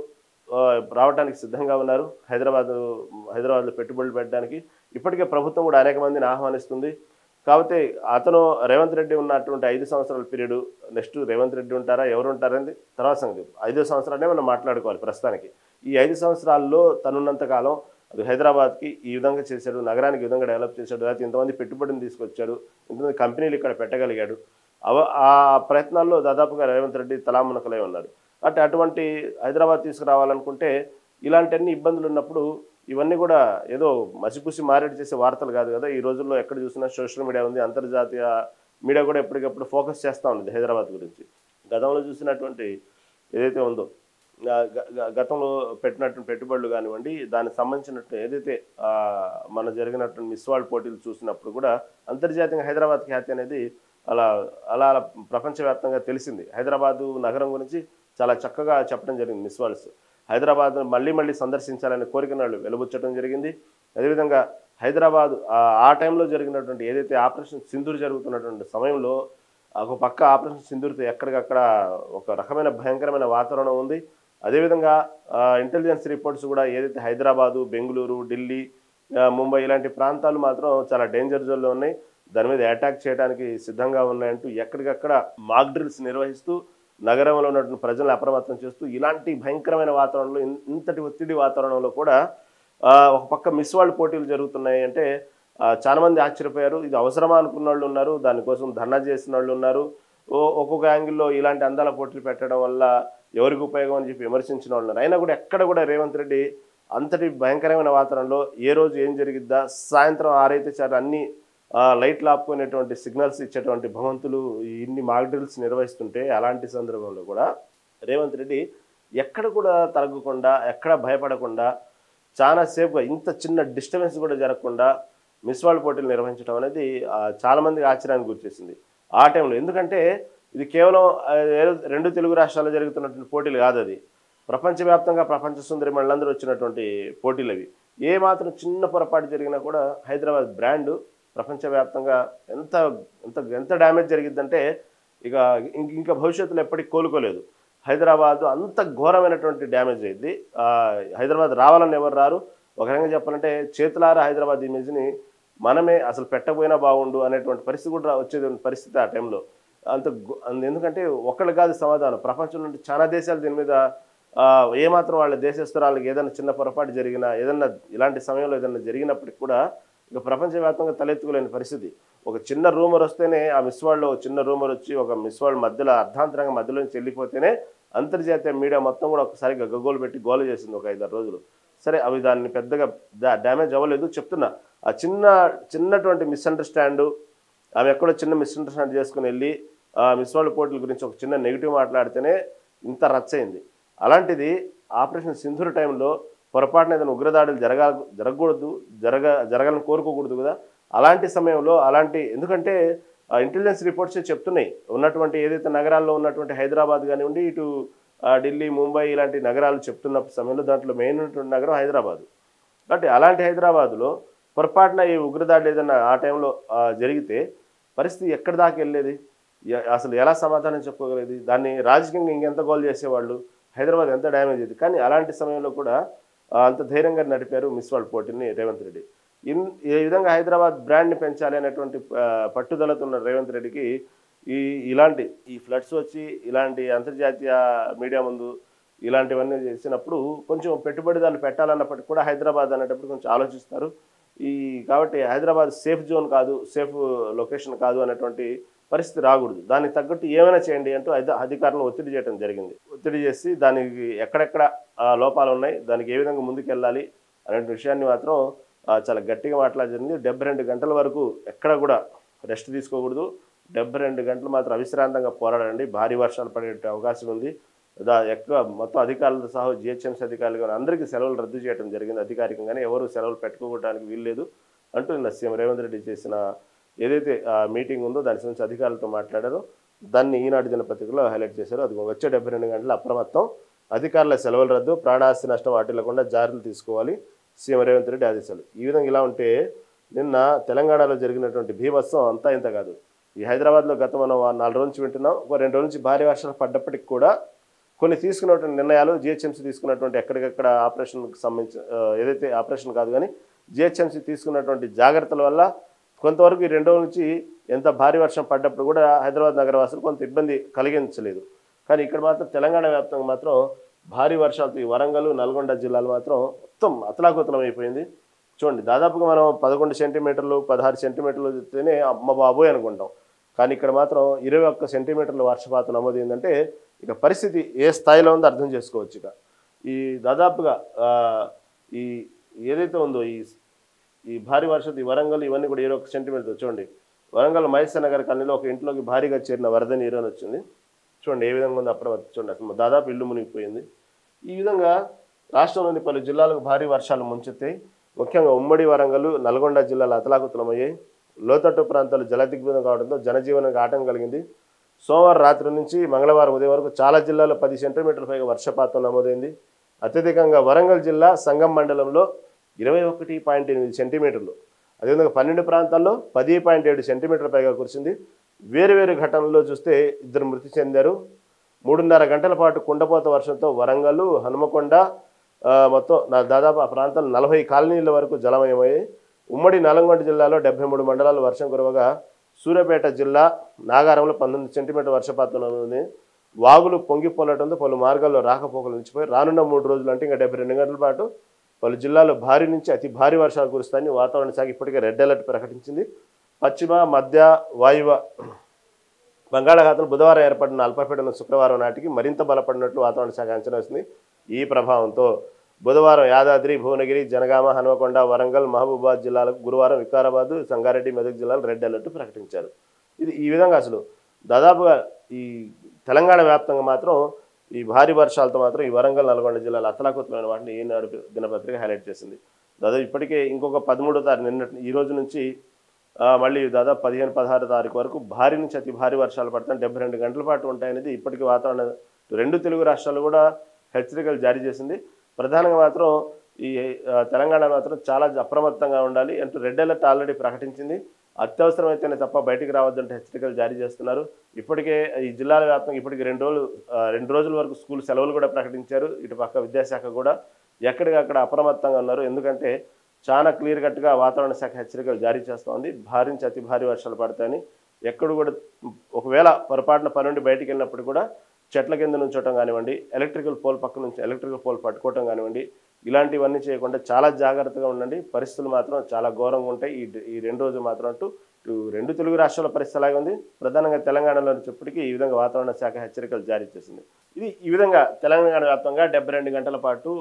రావడానికి సిద్ధంగా ఉన్నారు. హైదరాబాద్లో పెట్టుబడులు పెట్టడానికి ఇప్పటికే ప్రభుత్వం కూడా అనేక మందిని ఆహ్వానిస్తుంది. కాకపోతే అతను రేవంత్ రెడ్డి ఉన్నటువంటి 5 సంవత్సరాల పీరియడ్, నెక్స్ట్ రేవంత్ రెడ్డి ఉంటారా, ఎవరు ఉంటారనేది తర్వాత సంగతి. 5 సంవత్సరాలనే మనం మాట్లాడుకోవాలి ప్రస్తుతానికి. ఈ 5 సంవత్సరాల్లో తనున్నంత కాలం అది హైదరాబాద్కి ఈ విధంగా చేశాడు, నగరానికి ఈ విధంగా డెవలప్ చేశాడు, లేకపోతే ఇంతమంది పెట్టుబడిని తీసుకొచ్చాడు, ఇంతమంది కంపెనీలు ఇక్కడ పెట్టగలిగాడు. ఆ ప్రయత్నాల్లో దాదాపుగా రేవంత్ రెడ్డి తలామునకలై ఉన్నారు. అంటే అటువంటి హైదరాబాద్ తీసుకురావాలనుకుంటే ఇలాంటి ఇబ్బందులు ఉన్నప్పుడు ఇవన్నీ కూడా ఏదో మసిపూసి మారేడు చేసే వార్తలు కాదు కదా. ఈ రోజుల్లో ఎక్కడ చూసినా సోషల్ మీడియా ఉంది, అంతర్జాతీయ మీడియా కూడా ఎప్పటికప్పుడు ఫోకస్ చేస్తూ ఉంది హైదరాబాద్ గురించి. గతంలో చూసినటువంటి ఏదైతే ఉందో గతంలో పెట్టినటువంటి పెట్టుబడులు కానివ్వండి, దానికి సంబంధించినట్టు ఏదైతే మన జరిగినటువంటి మిస్ వరల్డ్ పోటీలు చూసినప్పుడు కూడా అంతర్జాతీయంగా హైదరాబాద్ ఖ్యాతి అనేది అలా అలా అలా ప్రపంచవ్యాప్తంగా తెలిసింది. హైదరాబాదు నగరం గురించి చాలా చక్కగా చెప్పడం జరిగింది మిస్ వరల్డ్స్. హైదరాబాద్ మళ్ళీ మళ్ళీ సందర్శించాలనే కోరికను వాళ్ళు వెలుబుచ్చడం జరిగింది. అదేవిధంగా హైదరాబాద్ ఆ టైంలో జరిగినటువంటి ఏదైతే ఆపరేషన్ సింధూర్ జరుగుతున్నటువంటి సమయంలో ఒక పక్క ఆపరేషన్ సింధూర్తో ఎక్కడికక్కడ ఒక రకమైన భయంకరమైన వాతావరణం ఉంది. అదేవిధంగా ఇంటెలిజెన్స్ రిపోర్ట్స్ కూడా ఏదైతే హైదరాబాదు, బెంగళూరు, ఢిల్లీ, ముంబై ఇలాంటి ప్రాంతాలు మాత్రం చాలా డేంజర్ జోన్లో ఉన్నాయి, దాని మీద అటాక్ చేయడానికి సిద్ధంగా ఉన్నాయంటూ ఎక్కడికక్కడ మాక్ డ్రిల్స్ నిర్వహిస్తూ నగరంలో ఉన్నటువంటి ప్రజలను అప్రమత్తం చేస్తూ ఇలాంటి భయంకరమైన వాతావరణంలో, ఇంతటి ఒత్తిడి వాతావరణంలో కూడా ఒక పక్క మిస్ వరల్డ్ పోటీలు జరుగుతున్నాయి అంటే చాలామంది ఆశ్చర్యపోయారు. ఇది అవసరమా అనుకున్న వాళ్ళు ఉన్నారు, దానికోసం ధర్నా చేసిన వాళ్ళు ఉన్నారు. ఒక్కొక్క యాంగిల్లో ఇలాంటి అందాల పోటీలు పెట్టడం వల్ల ఎవరికి ఉపయోగం అని చెప్పి విమర్శించిన వాళ్ళు ఉన్నారు. అయినా కూడా ఎక్కడ కూడా రేవంత్ రెడ్డి అంతటి భయంకరమైన వాతావరణంలో ఏ రోజు ఏం జరిగిద్దా, సాయంత్రం 6 అయితే చాలు అన్ని లైట్లు ఆపుకునేటువంటి సిగ్నల్స్ ఇచ్చేటువంటి భవంతులు ఇన్ని మాక్ డ్రిల్స్ నిర్వహిస్తుంటే అలాంటి సందర్భంలో కూడా రేవంత్ రెడ్డి ఎక్కడ కూడా తరగకుండా, ఎక్కడ భయపడకుండా, చాలా సేఫ్గా ఇంత చిన్న డిస్టర్బెన్స్ కూడా జరగకుండా మిస్ వరల్డ్ పోటీలు నిర్వహించడం అనేది చాలామందికి ఆశ్చర్యానికి గురిచేసింది ఆ టైంలో. ఎందుకంటే ఇది కేవలం 2 తెలుగు రాష్ట్రాల్లో జరుగుతున్నటువంటి పోటీలు కాదు, అది ప్రపంచవ్యాప్తంగా ప్రపంచ సుందరి మళ్ళందరూ వచ్చినటువంటి పోటీలు అవి. ఏ మాత్రం చిన్న పొరపాటు జరిగినా కూడా హైదరాబాద్ బ్రాండ్ ప్రపంచవ్యాప్తంగా ఎంత ఎంత ఎంత డ్యామేజ్ జరిగిద్దంటే ఇక ఇంకా భవిష్యత్తులో ఎప్పటికి కోలుకోలేదు. హైదరాబాద్ అంత ఘోరమైనటువంటి డ్యామేజ్ అయింది. హైదరాబాద్ రావాలని ఎవరు రారు. ఒక రకంగా చెప్పాలంటే చేతులారా హైదరాబాద్ ఇమేజ్ని మనమే అసలు పెట్టకపోయినా బాగుండు అనేటువంటి పరిస్థితి కూడా వచ్చేది పరిస్థితి ఆ టైంలో. ఎందుకంటే ఒకళ్ళు కాదు సమాధానం, ప్రపంచం నుండి చాలా దేశాలు దీని మీద ఏమాత్రం వాళ్ళ దేశస్తురాళ్ళకి ఏదైనా చిన్న పొరపాటు జరిగినా, ఏదన్నా ఇలాంటి సమయంలో ఏదైనా జరిగినప్పటికి కూడా ఇక ప్రపంచవ్యాప్తంగా తలెత్తుకోలేని పరిస్థితి. ఒక చిన్న రూమర్ వస్తేనే, ఆ మిస్ వరల్డ్లో చిన్న రూమర్ వచ్చి ఒక మిస్ వరల్డ్ మధ్యలో అర్ధాంతరంగా మధ్యలో నుంచి వెళ్ళిపోతేనే అంతర్జాతీయ మీడియా మొత్తం కూడా ఒకసారి గగ్గోలు పెట్టి గోలు చేసింది ఒక 5-6 రోజులు. సరే, అవి దాన్ని పెద్దగా డ్యామేజ్ అవ్వలేదు చెప్తున్నా. ఆ చిన్నటువంటి మిస్అండర్స్టాండ్, ఆమె ఎక్కడో చిన్న మిస్అండర్స్టాండ్ చేసుకుని వెళ్ళి మిస్ వరల్డ్ పోటీల గురించి ఒక చిన్న నెగిటివ్ మాట్లాడితేనే ఇంత రచ్చయింది. అలాంటిది ఆపరేషన్ సింధూర్ టైంలో పొరపాటున ఏదైనా ఉగ్రదాడులు జరగాలని కోరుకోకూడదు కదా. అలాంటి సమయంలో ఎందుకంటే ఇంటెలిజెన్స్ రిపోర్ట్సే చెప్తున్నాయి, ఉన్నటువంటి ఏదైతే నగరాల్లో ఉన్నటువంటి హైదరాబాద్ కానివ్వండి, ఇటు ఢిల్లీ, ముంబై ఇలాంటి నగరాలు చెప్తున్న సమయంలో దాంట్లో మెయిన్ ఉన్నటువంటి నగరం హైదరాబాదు. కాబట్టి అలాంటి హైదరాబాదులో పొరపాటున ఈ ఉగ్రదాడులు ఏదైనా ఆ టైంలో జరిగితే పరిస్థితి ఎక్కడి దాకా వెళ్ళేది, అసలు ఎలా సమాధానం చెప్పుకోగలిగేది, దాన్ని రాజకీయంగా ఇంకెంత గోల్ చేసేవాళ్ళు, హైదరాబాద్ ఎంత డ్యామేజ్ అయ్యేది. కానీ అలాంటి సమయంలో కూడా అంత ధైర్యంగా నడిపారు మిస్ వరల్డ్ పోటీని రేవంత్ రెడ్డి. ఈ విధంగా హైదరాబాద్ బ్రాండ్ని పెంచాలి అనేటువంటి పట్టుదలతో ఉన్న రేవంత్ రెడ్డికి ఈ ఫ్లడ్స్ వచ్చి ఇలాంటి అంతర్జాతీయ మీడియా ముందు ఇలాంటివన్నీ చేసినప్పుడు కొంచెం పెట్టుబడిదారులు పెట్టాలన్నప్పటికీ కూడా హైదరాబాద్ అనేటప్పుడు కొంచెం ఆలోచిస్తారు. కాబట్టి హైదరాబాద్ సేఫ్ జోన్ కాదు, సేఫ్ లొకేషన్ కాదు అనేటువంటి పరిస్థితి రాకూడదు. దానికి తగ్గట్టు ఏమైనా చేయండి అంటూ అధికారులను ఒత్తిడి చేయడం జరిగింది. ఒత్తిడి చేసి దానికి ఎక్కడెక్కడ లోపాలు ఉన్నాయి, దానికి ఏ విధంగా ముందుకెళ్ళాలి అనే విషయాన్ని మాత్రం చాలా గట్టిగా మాట్లాడింది. 72 గంటల వరకు ఎక్కడ కూడా రెస్ట్ తీసుకోకూడదు, 72 గంటలు మాత్రం అవిశ్రాంతంగా పోరాడండి. భారీ వర్షాలు పడే అవకాశం ఉంది. ఎక్కువ మొత్తం అధికారులతో సహా జిహెచ్ఎంసీ అధికారులు కానీ అందరికీ సెలవులు రద్దు చేయడం జరిగింది. అధికారికంగానే ఎవరు సెలవులు పెట్టుకోవడానికి వీల్లేదు అంటూ నిన్న సీఎం రేవంత్ రెడ్డి చేసిన ఏదైతే మీటింగ్ ఉందో దాని గురించి అధికారులతో మాట్లాడారో దాన్ని ఈనాడు దినపత్రికలో హైలైట్ చేశారు. అది వచ్చే 72 గంటల అప్రమత్తం, అధికారుల సెలవులు రద్దు, ప్రాణాస్తి నష్టం వాటిల్లకుండా జాగ్రత్తలు తీసుకోవాలి సీఎం రేవంత్ రెడ్డి ఆదేశాలు. ఈ విధంగా ఇలా ఉంటే నిన్న తెలంగాణలో జరిగినటువంటి బీభత్సం అంతా ఇంత కాదు. ఈ హైదరాబాద్లో గత మనం 4 రోజుల నుంచి వింటున్నాం, ఒక 2 రోజుల నుంచి భారీ వర్షాలు పడ్డప్పటికి కూడా కొన్ని తీసుకున్నటువంటి నిర్ణయాలు జిహెచ్ఎంసీ తీసుకున్నటువంటి ఎక్కడికక్కడ ఆపరేషన్కి సంబంధించి ఏదైతే ఆపరేషన్ కాదు కానీ జిహెచ్ఎంసీ తీసుకున్నటువంటి జాగ్రత్తల వల్ల కొంతవరకు ఈ 2 రోజుల నుంచి ఎంత భారీ వర్షం పడ్డప్పుడు కూడా హైదరాబాద్ నగరవాసులు కొంత ఇబ్బంది కలిగించలేదు. కానీ ఇక్కడ మాత్రం తెలంగాణ వ్యాప్తంగా మాత్రం భారీ వర్షాలతో ఈ వరంగల్, నల్గొండ జిల్లాలు మాత్రం మొత్తం అతలాకుతలం అయిపోయింది. చూడండి, దాదాపుగా మనం 11 సెంటీమీటర్లు 16 సెంటీమీటర్లు చెప్తేనే అమ్మ బాబోయ్ అనుకుంటాం. కానీ ఇక్కడ మాత్రం 21 సెంటీమీటర్ల వర్షపాతం నమోదైందంటే ఇక పరిస్థితి ఏ స్థాయిలో ఉందో అర్థం చేసుకోవచ్చు. ఇక ఈ దాదాపుగా ఈ ఏదైతే ఉందో ఈ భారీ వర్షం ఈ వరంగల్ ఇవన్నీ కూడా 21 సెంటీమీటర్లు. చూడండి, వరంగల్ మహేశ్వర నగర్ కాలనీలో ఒక ఇంట్లోకి భారీగా చేరిన వరద నీరు అని వచ్చింది. చూడండి ఏ విధంగా ఉంది అప్రమత్తం. చూడండి అసలు దాదాపు ఇల్లు మునిగిపోయింది. ఈ విధంగా రాష్ట్రంలోని పలు జిల్లాలకు భారీ వర్షాలు ముంచెత్తాయి. ముఖ్యంగా ఉమ్మడి వరంగల్, నల్గొండ జిల్లాలు అతలాకుతలమయ్యాయి. లోతట్టు ప్రాంతాలు జలదిగ్బంధం కావడంతో జనజీవనానికి ఆటంకం కలిగింది. సోమవారం రాత్రి నుంచి మంగళవారం ఉదయం వరకు చాలా జిల్లాల్లో 10 సెంటీమీటర్ల పైగా వర్షపాతం నమోదైంది. అత్యధికంగా వరంగల్ జిల్లా సంగం మండలంలో 21.8 సెంటీమీటర్లు, అదేవిధంగా 12 ప్రాంతాల్లో 10.7 సెంటీమీటర్ల పైగా కురిసింది. వేరువేరు ఘటనల్లో చూస్తే 2 మృతి చెందారు. 3.5 గంటల పాటు కుండపోత వర్షంతో వరంగల్, హనుమకొండ మొత్తం దాదాపు ఆ ప్రాంతాలు 40 కాలనీల వరకు జలమయమయ్యాయి. ఉమ్మడి నల్గొండ జిల్లాలో 73 మండలాలు వర్షం కురవగా సూర్యాపేట జిల్లా నాగారంలో 19 సెంటీమీటర్ల వర్షపాతం నమోదైంది. వాగులు పొంగిపోలటంతో పలు మార్గాల్లో రాకపోకలు నిలిచిపోయి రానున్న 3 రోజులు అంటే ఇంకా 72 గంటల పాటు పలు జిల్లాల్లో భారీ నుంచి అతి భారీ వర్షాలు కురుస్తాయని వాతావరణ శాఖ ఇప్పటికే రెడ్ అలర్ట్ ప్రకటించింది. పశ్చిమ మధ్య వాయువ బంగాళాఖాతంలో బుధవారం ఏర్పడిన అల్పపీడనం శుక్రవారం నాటికి మరింత బలపడినట్లు వాతావరణ శాఖ అంచనా వేసింది. ఈ ప్రభావంతో బుధవారం యాదాద్రి, భువనగిరి, జనగామ, హనుమకొండ, వరంగల్, మహబూబాబాద్ జిల్లాలకు, గురువారం వికారాబాద్, సంగారెడ్డి, మెదక్ జిల్లాలు రెడ్ అలర్ట్ ప్రకటించారు. ఇది ఈ విధంగా అసలు దాదాపుగా ఈ తెలంగాణ వ్యాప్తంగా మాత్రం ఈ భారీ వర్షాలతో మాత్రం ఈ వరంగల్, నల్గొండ జిల్లాలు అతలాకుతలమైన వాటిని ఈనాడు దినపత్రిక హైలైట్ చేసింది. దాదాపు ఇప్పటికే ఇంకొక 13వ తారీఖు ఈ రోజు నుంచి మళ్ళీ దాదాపు 15-16 తారీఖు వరకు భారీ నుంచి అతి భారీ వర్షాలు పడతాయి. 72 గంటల పాటు ఉంటాయనేది ఇప్పటికీ వాతావరణ 2 తెలుగు రాష్ట్రాలు కూడా హెచ్చరికలు జారీ చేసింది. ప్రధానంగా మాత్రం ఈ తెలంగాణ మాత్రం చాలా అప్రమత్తంగా ఉండాలి అంటూ రెడ్ అలర్ట్ ఆల్రెడీ ప్రకటించింది. అత్యవసరమైతేనే తప్ప బయటికి రావద్దంటే హెచ్చరికలు జారీ చేస్తున్నారు. ఇప్పటికే ఈ జిల్లాల వ్యాప్తంగా ఇప్పటికి 2 రోజుల వరకు స్కూల్ సెలవులు కూడా ప్రకటించారు. ఇటు పక్క విద్యాశాఖ కూడా ఎక్కడికక్కడ అప్రమత్తంగా ఉన్నారు. ఎందుకంటే చాలా క్లియర్ కట్గా వాతావరణ శాఖ హెచ్చరికలు జారీ చేస్తోంది. భారీ నుంచి అతి భారీ వర్షాలు పడతాయని. ఎక్కడ కూడా ఒకవేళ పొరపాటున పని నుండి బయటికి వెళ్ళినప్పుడు కూడా చెట్ల కింద నుంచోవటం కానివ్వండి, ఎలక్ట్రికల్ పోల్ పక్క నుంచి ఎలక్ట్రికల్ పోల్ పట్టుకోవటం కానివ్వండి, ఇలాంటివన్నీ చేయకుండా చాలా జాగ్రత్తగా ఉండండి. పరిస్థితులు మాత్రం చాలా ఘోరంగా ఉంటాయి ఈ 2 రోజులు మాత్రం అంటూ 2 తెలుగు రాష్ట్రాల పరిస్థితి అలాగే ఉంది. ప్రధానంగా తెలంగాణలో ఇప్పటికీ ఈ విధంగా వాతావరణ శాఖ హెచ్చరికలు జారీ చేసింది. ఇది ఈ విధంగా తెలంగాణ వ్యాప్తంగా 72 గంటల పాటు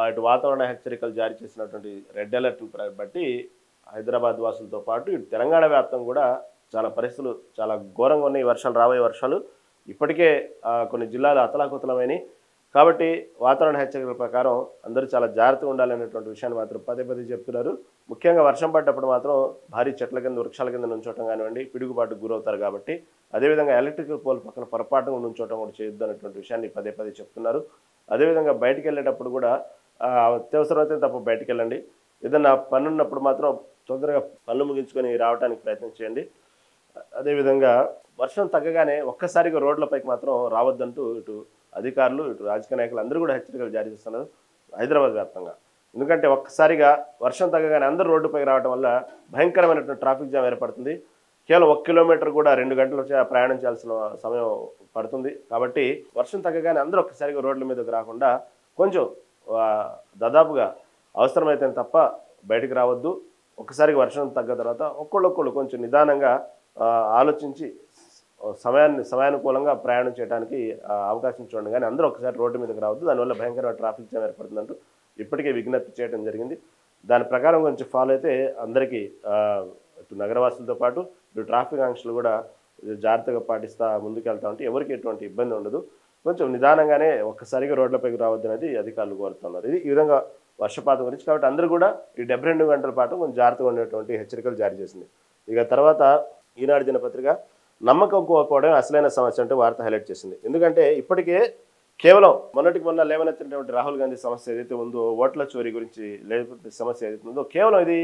ఇటు వాతావరణ హెచ్చరికలు జారీ చేసినటువంటి రెడ్ అలర్ట్ బట్టి హైదరాబాద్ వాసులతో పాటు ఇటు తెలంగాణ వ్యాప్తంగా కూడా చాలా పరిస్థితులు చాలా ఘోరంగా ఉన్నాయి. వర్షాలు రాబోయే వర్షాలు ఇప్పటికే కొన్ని జిల్లాలు అతలాకుతలమైనవి. కాబట్టి వాతావరణ హెచ్చరికల ప్రకారం అందరూ చాలా జాగ్రత్తగా ఉండాలనేటువంటి విషయాన్ని మాత్రం పదే చెప్తున్నారు. ముఖ్యంగా వర్షం పడ్డప్పుడు మాత్రం భారీ చెట్ల కింద, వృక్షాల కింద నుంచోవటం కానివ్వండి, పిడుగుపాటుకు గురవుతారు. కాబట్టి అదేవిధంగా ఎలక్ట్రికల్ పోల్ పక్కన పొరపాటుగా నుంచోవటం కూడా చేయొద్దు అనేటువంటి విషయాన్ని పదే చెప్తున్నారు. అదేవిధంగా బయటికి వెళ్ళేటప్పుడు కూడా అత్యవసరమైతే తప్ప బయటికి వెళ్ళండి. ఏదన్నా పని ఉన్నప్పుడు మాత్రం తొందరగా పనులు ముగించుకొని రావడానికి ప్రయత్నం చేయండి. అదేవిధంగా వర్షం తగ్గగానే ఒక్కసారిగా రోడ్లపైకి మాత్రం రావద్దంటూ ఇటు అధికారులు, ఇటు రాజకీయ నాయకులు అందరూ కూడా హెచ్చరికలు జారీ చేస్తున్నారు హైదరాబాద్ వ్యాప్తంగా. ఎందుకంటే ఒక్కసారిగా వర్షం తగ్గగానే అందరూ రోడ్డుపైకి రావడం వల్ల భయంకరమైనటువంటి ట్రాఫిక్ జామ్ ఏర్పడుతుంది. కేవలం 1 కిలోమీటర్ కూడా 2 గంటలు ప్రయాణం చేయాల్సిన సమయం పడుతుంది. కాబట్టి వర్షం తగ్గగానే అందరూ ఒక్కసారిగా రోడ్ల మీదకి రాకుండా కొంచెం దాదాపుగా అవసరమైతే తప్ప బయటికి రావద్దు. ఒక్కసారిగా వర్షం తగ్గ తర్వాత ఒక్కొక్కళ్ళు కొంచెం నిదానంగా ఆలోచించి సమయానుకూలంగా ప్రయాణం చేయడానికి అవకాశం చూడండి. కానీ అందరూ ఒకసారి రోడ్డు మీదకి రావద్దు. దానివల్ల భయంకరమైన ట్రాఫిక్ జామ్ ఏర్పడుతుందంటూ ఇప్పటికే విజ్ఞప్తి చేయడం జరిగింది. దాని ప్రకారం కొంచెం ఫాలో అయితే అందరికీ ఇటు నగరవాసులతో పాటు ఇటు ట్రాఫిక్ ఆంక్షలు కూడా జాగ్రత్తగా పాటిస్తూ ముందుకెళ్తా ఉంటే ఎవరికి ఎటువంటి ఇబ్బంది ఉండదు. కొంచెం నిదానంగానే ఒక్కసారిగా రోడ్లపైకి రావద్దు అనేది అధికారులు కోరుతున్నారు. ఇది ఈ విధంగా వర్షపాతం గురించి. కాబట్టి అందరూ కూడా ఈ 72 గంటల పాటు కొంచెం జాగ్రత్తగా ఉండేటువంటి హెచ్చరికలు జారీ చేసింది. ఇక తర్వాత ఈనాడు దినపత్రిక నమ్మకం కోల్పోవడం అసలైన సమస్య అంటే వార్త హైలైట్ చేసింది. ఎందుకంటే ఇప్పటికే కేవలం మొన్న లేవనెత్తినటువంటి రాహుల్ గాంధీ సమస్య ఏదైతే ఉందో, ఓట్ల చోరీ గురించి లేకపోతే సమస్య ఏదైతే ఉందో, కేవలం ఇది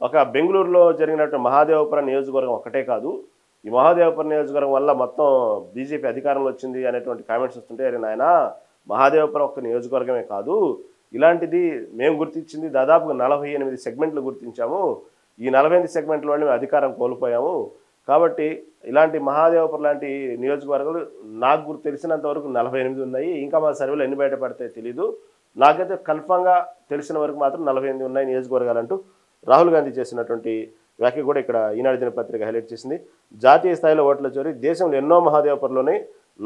ఒక బెంగళూరులో జరిగినటువంటి మహాదేవపురం నియోజకవర్గం ఒకటే కాదు. ఈ మహాదేవపురం నియోజకవర్గం వల్ల మొత్తం బీజేపీ అధికారంలో వచ్చింది అనేటువంటి కామెంట్స్ వస్తుంటే, అరే నాయన మహాదేవపురం ఒక్క నియోజకవర్గమే కాదు, ఇలాంటిది మేము గుర్తించింది దాదాపుగా 48 సెగ్మెంట్లు గుర్తించాము. ఈ 48 సెగ్మెంట్ల వల్ల మేము అధికారం కోల్పోయాము. కాబట్టి ఇలాంటి మహాదేవపురం లాంటి నియోజకవర్గాలు నాకు తెలిసినంత వరకు 48 ఉన్నాయి. ఇంకా మా సర్వేలో ఎన్ని బయటపడతాయో తెలీదు. నాకైతే కన్ఫామ్గా తెలిసిన వరకు మాత్రం 48 ఉన్నాయి నియోజకవర్గాలు అంటూ రాహుల్ గాంధీ చేసినటువంటి వ్యాఖ్య కూడా ఇక్కడ ఈనాడు దినపత్రిక హైలైట్ చేసింది. జాతీయ స్థాయిలో ఓట్ల చోరీ, దేశంలో ఎన్నో మహాదేవపురంలోనే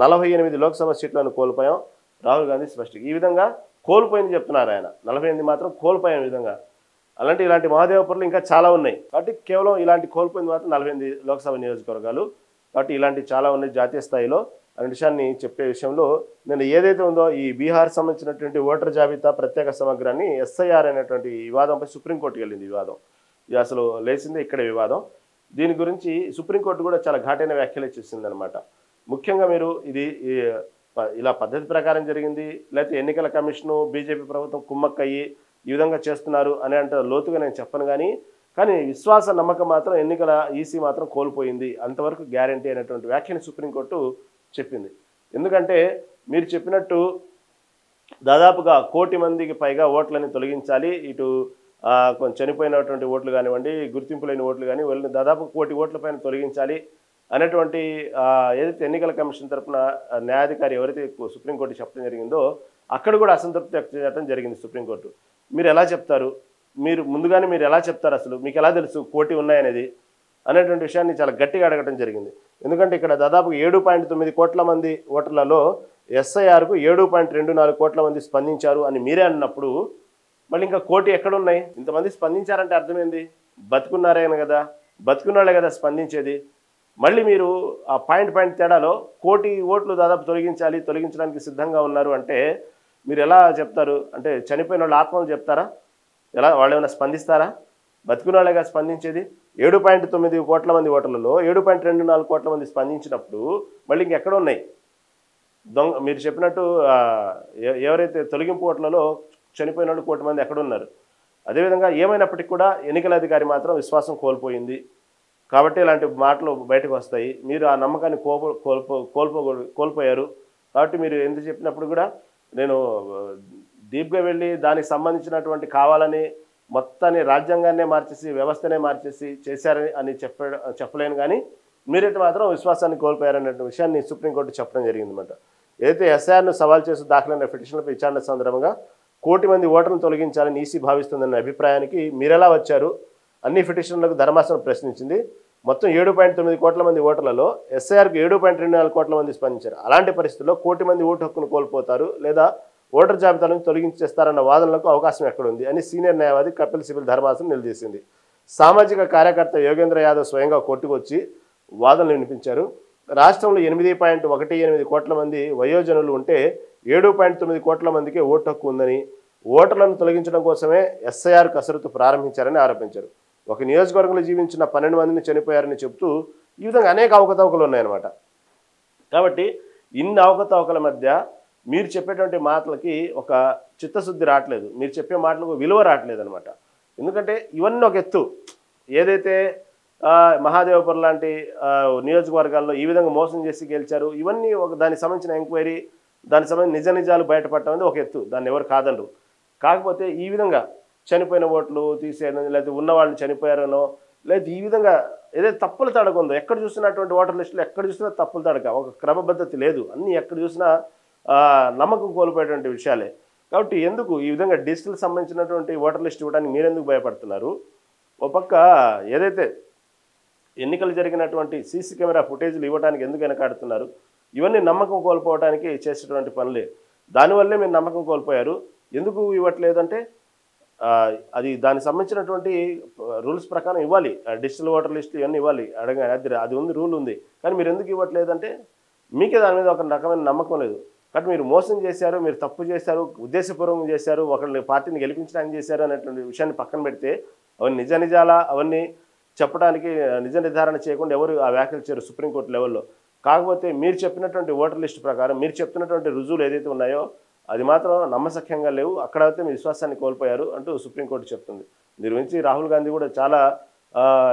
48 లోక్సభ సీట్లను కోల్పోయాం. రాహుల్ గాంధీ స్పష్టం. ఈ విధంగా కోల్పోయింది చెప్తున్నారు ఆయన. 48 మాత్రం కోల్పోయిన విధంగా. ఇలాంటి మహాదేవపురంలో ఇంకా చాలా ఉన్నాయి. కాబట్టి కేవలం ఇలాంటి కోల్పోయింది మాత్రం 48 లోక్సభ నియోజకవర్గాలు. కాబట్టి ఇలాంటి చాలా ఉన్నాయి జాతీయ స్థాయిలో అనే విషయాన్ని చెప్పే విషయంలో నేను ఏదైతే ఉందో ఈ బీహార్ సంబంధించినటువంటి ఓటర్ జాబితా ప్రత్యేక సమగ్రాన్ని ఎస్ఐఆర్ అనేటువంటి వివాదంపై సుప్రీంకోర్టుకి వెళ్ళింది వివాదం. ఇది అసలు లేచిందే ఇక్కడే వివాదం. దీని గురించి సుప్రీంకోర్టు కూడా చాలా ఘాటైన వ్యాఖ్యలు చేసిందనమాట. ముఖ్యంగా మీరు ఇది ఇలా పద్ధతి ప్రకారం జరిగింది, లేకపోతే ఎన్నికల కమిషను బీజేపీ ప్రభుత్వం కుమ్మక్కయ్యి ఈ విధంగా చేస్తున్నారు అని అంటే లోతుగా నేను చెప్పను. కానీ విశ్వాస నమ్మకం మాత్రం ఎన్నికల ఈసీ మాత్రం కోల్పోయింది, అంతవరకు గ్యారంటీ అనేటువంటి వ్యాఖ్యని సుప్రీంకోర్టు చెప్పింది. ఎందుకంటే మీరు చెప్పినట్టు దాదాపుగా 1 కోటి మందికి పైగా ఓట్లని తొలగించాలి. ఇటు కొంచెం చనిపోయినటువంటి ఓట్లు కానివ్వండి, గుర్తింపు లేని ఓట్లు కానీ వీళ్ళని దాదాపు 1 కోటి ఓట్ల పైన తొలగించాలి అనేటువంటి ఏదైతే ఎన్నికల కమిషన్ తరఫున న్యాయాధికారి ఎవరైతే సుప్రీంకోర్టు చెప్పడం జరిగిందో అక్కడ కూడా అసంతృప్తి వ్యక్తం చేయడం జరిగింది సుప్రీంకోర్టు. మీరు ఎలా చెప్తారు, ముందుగానే మీరు ఎలా చెప్తారు, అసలు మీకు ఎలా తెలుసు 1 కోటి ఉన్నాయనేది అనేటువంటి విషయాన్ని చాలా గట్టిగా అడగడం జరిగింది. ఎందుకంటే ఇక్కడ దాదాపు 7.9 కోట్ల మంది ఓటర్లలో ఎస్ఐఆర్కు 7.24 కోట్ల మంది స్పందించారు అని మీరే అన్నప్పుడు మళ్ళీ ఇంకా 1 కోటి ఎక్కడున్నాయి? ఇంతమంది స్పందించారంటే అర్థమైంది బతుకున్నారేనా కదా, బతుకున్నాళ్ళే కదా స్పందించేది. మళ్ళీ మీరు ఆ పాయింట్ తేడాలో 1 కోటి ఓట్లు దాదాపు తొలగించడానికి సిద్ధంగా ఉన్నారు అంటే మీరు ఎలా చెప్తారు? అంటే చనిపోయిన వాళ్ళ ఆత్మలు చెప్తారా? వాళ్ళు ఏమైనా స్పందిస్తారా? బతుకున్న వాళ్ళేగా స్పందించేది. 7.9 కోట్ల మంది ఓటర్లలో 7.24 కోట్ల మంది స్పందించినప్పుడు మళ్ళీ ఇంకెక్కడ ఉన్నాయి? మీరు చెప్పినట్టు ఎవరైతే తొలగింపు ఓట్లలో చనిపోయిన వాళ్ళు 1 కోటి మంది ఎక్కడున్నారు? అదేవిధంగా ఏమైనప్పటికీ కూడా ఎన్నికల అధికారి మాత్రం విశ్వాసం కోల్పోయింది కాబట్టి ఇలాంటి మాటలు బయటకు వస్తాయి. మీరు ఆ నమ్మకాన్ని కోల్పోయారు. కాబట్టి మీరు ఎందుకు చెప్పినప్పుడు కూడా నేను డీప్గా వెళ్ళి దానికి సంబంధించినటువంటి కావాలని మొత్తాన్ని రాజ్యాంగాన్నే మార్చేసి వ్యవస్థనే మార్చేసి చేశారని అని చెప్పలేను. కానీ మీరైతే మాత్రం విశ్వాసాన్ని కోల్పోయారనే విషయాన్ని సుప్రీంకోర్టు చెప్పడం జరిగిందన్నమాట. ఏదైతే ఎస్ఐఆర్ను సవాల్ చేసి దాఖలైన పిటిషన్లపై విచారణ సందర్భంగా 1 కోటి మంది ఓటర్లను తొలగించాలని ఈసీ భావిస్తుందన్న అభిప్రాయానికి మీరెలా వచ్చారు? అన్ని పిటిషన్లకు ధర్మాసనం ప్రశ్నించింది. మొత్తం 7.9 కోట్ల మంది ఓటర్లలో ఎస్ఐఆర్కు 7.24 కోట్ల మంది స్పందించారు. అలాంటి పరిస్థితుల్లో 1 కోటి మంది ఓటు హక్కును కోల్పోతారు లేదా ఓటర్ జాబితాలను తొలగించేస్తారన్న వాదనలకు అవకాశం ఎక్కడుంది అని సీనియర్ న్యాయవాది కపిల్ సిబల్ ధర్మాసనం నిలదీసింది. సామాజిక కార్యకర్త యోగేంద్ర యాదవ్ స్వయంగా కోర్టుకు వచ్చి వాదనలు వినిపించారు. రాష్ట్రంలో 8.18 కోట్ల మంది వయోజనులు ఉంటే 7.9 కోట్ల మందికి ఓటు హక్కు ఉందని, ఓటర్లను తొలగించడం కోసమే ఎస్ఐఆర్ కసరత్తు ప్రారంభించారని ఆరోపించారు. ఒక నియోజకవర్గంలో జీవించిన 12 మందిని చనిపోయారని చెబుతూ ఈ విధంగా అనేక అవకతవకలు ఉన్నాయన్నమాట. కాబట్టి ఇన్ని అవకతవకల మధ్య మీరు చెప్పేటువంటి మాటలకి ఒక చిత్తశుద్ధి రావట్లేదు, మీరు చెప్పే మాటలకు విలువ రావట్లేదు అనమాట. ఎందుకంటే ఇవన్నీ ఒక ఎత్తు. ఏదైతే మహాదేవపురం లాంటి నియోజకవర్గాల్లో ఈ విధంగా మోసం చేసి గెలిచారు, ఇవన్నీ దానికి సంబంధించిన ఎంక్వైరీ, దానికి సంబంధించిన నిజ నిజాలు బయటపడటం అనేది ఒక ఎత్తు, దాన్ని ఎవరు కాదనరు. కాకపోతే ఈ విధంగా చనిపోయిన ఓట్లు తీసేయడం, లేకపోతే ఉన్న వాళ్ళు చనిపోయారనో, లేదా ఈ విధంగా ఏదైతే తప్పులు తడక ఉందో, ఎక్కడ చూసినటువంటి ఓటర్ లిస్టులో ఎక్కడ చూసినా తప్పులు తడక, ఒక క్రమబద్ధత లేదు, అన్నీ ఎక్కడ చూసినా నమ్మకం కోల్పోయేటువంటి విషయాలే. కాబట్టి ఎందుకు ఈ విధంగా డిజిటల్ సంబంధించినటువంటి ఓటర్ లిస్ట్ ఇవ్వడానికి మీరెందుకు భయపడుతున్నారు? ఒక పక్క ఏదైతే ఎన్నికలు జరిగినటువంటి సీసీ కెమెరా ఫుటేజ్లు ఇవ్వడానికి ఎందుకు వెనకాడుతున్నారు? ఇవన్నీ నమ్మకం కోల్పోవడానికి చేసేటువంటి పనులే. దానివల్లే మీరు నమ్మకం కోల్పోయారు. ఎందుకు ఇవ్వట్లేదంటే అది దానికి సంబంధించినటువంటి రూల్స్ ప్రకారం ఇవ్వాలి, డిజిటల్ ఓటర్ లిస్ట్ ఇవన్నీ ఇవ్వాలి, అది ఉంది, రూల్ ఉంది. కానీ మీరు ఎందుకు ఇవ్వట్లేదంటే మీకే దాని మీద ఒక రకమైన నమ్మకం లేదు. కాబట్టి మీరు మోసం చేశారు, మీరు తప్పు చేశారు, ఉద్దేశపూర్వకంగా చేశారు, ఒకరిని పార్టీని గెలిపించడానికి చేశారు అనేటువంటి విషయాన్ని పక్కన పెడితే అవన్నీ నిజ నిజాలా అవన్నీ చెప్పడానికి నిజ నిర్ధారణ చేయకుండా ఎవరు ఆ వ్యాఖ్యలు చేయరు సుప్రీంకోర్టు లెవెల్లో. కాకపోతే మీరు చెప్పినటువంటి ఓటర్ లిస్ట్ ప్రకారం మీరు చెప్తున్నటువంటి రుజువులు ఏదైతే ఉన్నాయో అది మాత్రం నమ్మశక్యంగా లేవు, అక్కడైతే మీ విశ్వాసాన్ని కోల్పోయారు అంటూ సుప్రీంకోర్టు చెప్తుంది. దీని గురించి రాహుల్ గాంధీ కూడా చాలా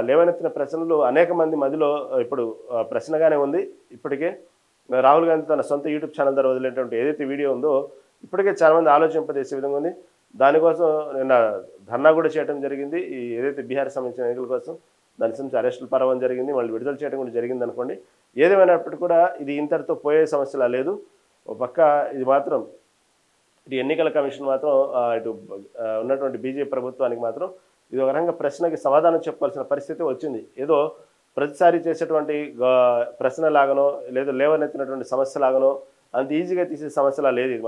లేవనెత్తిన ప్రశ్నలు అనేక మంది మధ్యలో ఇప్పుడు ప్రశ్నగానే ఉంది. ఇప్పటికే రాహుల్ గాంధీ తన సొంత యూట్యూబ్ ఛానల్ ద్వారా వదిలేటువంటి ఏదైతే వీడియో ఉందో ఇప్పటికే చాలామంది ఆలోచింపజేసే విధంగా ఉంది. దానికోసం నిన్న ధర్నా కూడా చేయడం జరిగింది. ఈ ఏదైతే బీహార్ సంబంధించిన ఎన్నికల కోసం దానికి సంబంధించి అరెస్టులు పర్వం జరిగింది, మళ్ళీ విడుదల చేయడం కూడా జరిగింది అనుకోండి. ఏదేమైనప్పటికీ కూడా ఇది ఇంతటితో పోయే సమస్యలా లేదు. ఒక పక్క ఇది మాత్రం ఇటు ఎన్నికల కమిషన్ మాత్రం ఇటు ఉన్నటువంటి బీజేపీ ప్రభుత్వానికి మాత్రం ఇది ఒక రకంగా ప్రశ్నకి సమాధానం చెప్పాల్సిన పరిస్థితి వచ్చింది. ఏదో ప్రతిసారి చేసేటువంటి ప్రశ్నలాగనో లేదా లేవనెత్తినటువంటి సమస్యలాగనో అంత ఈజీగా తీసే సమస్యలా లేదు. ఇది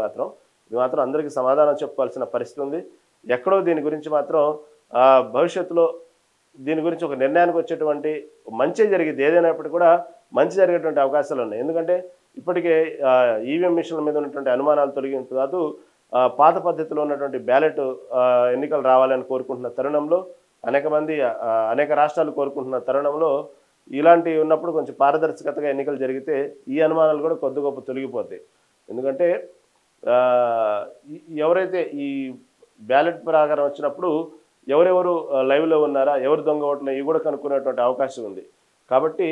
మాత్రం అందరికీ సమాధానం చెప్పాల్సిన పరిస్థితి ఉంది. ఎక్కడో దీని గురించి మాత్రం భవిష్యత్తులో దీని గురించి ఒక నిర్ణయానికి వచ్చేటువంటి మంచి జరిగింది. ఏదైనప్పటికీ కూడా మంచి జరిగేటువంటి అవకాశాలు ఉన్నాయి. ఎందుకంటే ఇప్పటికే ఈవీఎం మిషన్ల మీద ఉన్నటువంటి అనుమానాలు తొలగింపు కాదు, పాత పద్ధతిలో ఉన్నటువంటి బ్యాలెట్ ఎన్నికలు రావాలని కోరుకుంటున్న తరుణంలో అనేక రాష్ట్రాలు కోరుకుంటున్న తరుణంలో ఇలాంటివి ఉన్నప్పుడు కొంచెం పారదర్శకతగా ఎన్నికలు జరిగితే ఈ అనుమానాలు కూడా కొద్ది గొప్ప తొలగిపోతాయి. ఎందుకంటే ఎవరైతే ఈ బ్యాలెట్ ప్రకారం వచ్చినప్పుడు ఎవరెవరు లైవ్లో ఉన్నారా, ఎవరు దొంగ ఓట్లు ఇవి కూడా కనుక్కునేటువంటి అవకాశం ఉంది. కాబట్టి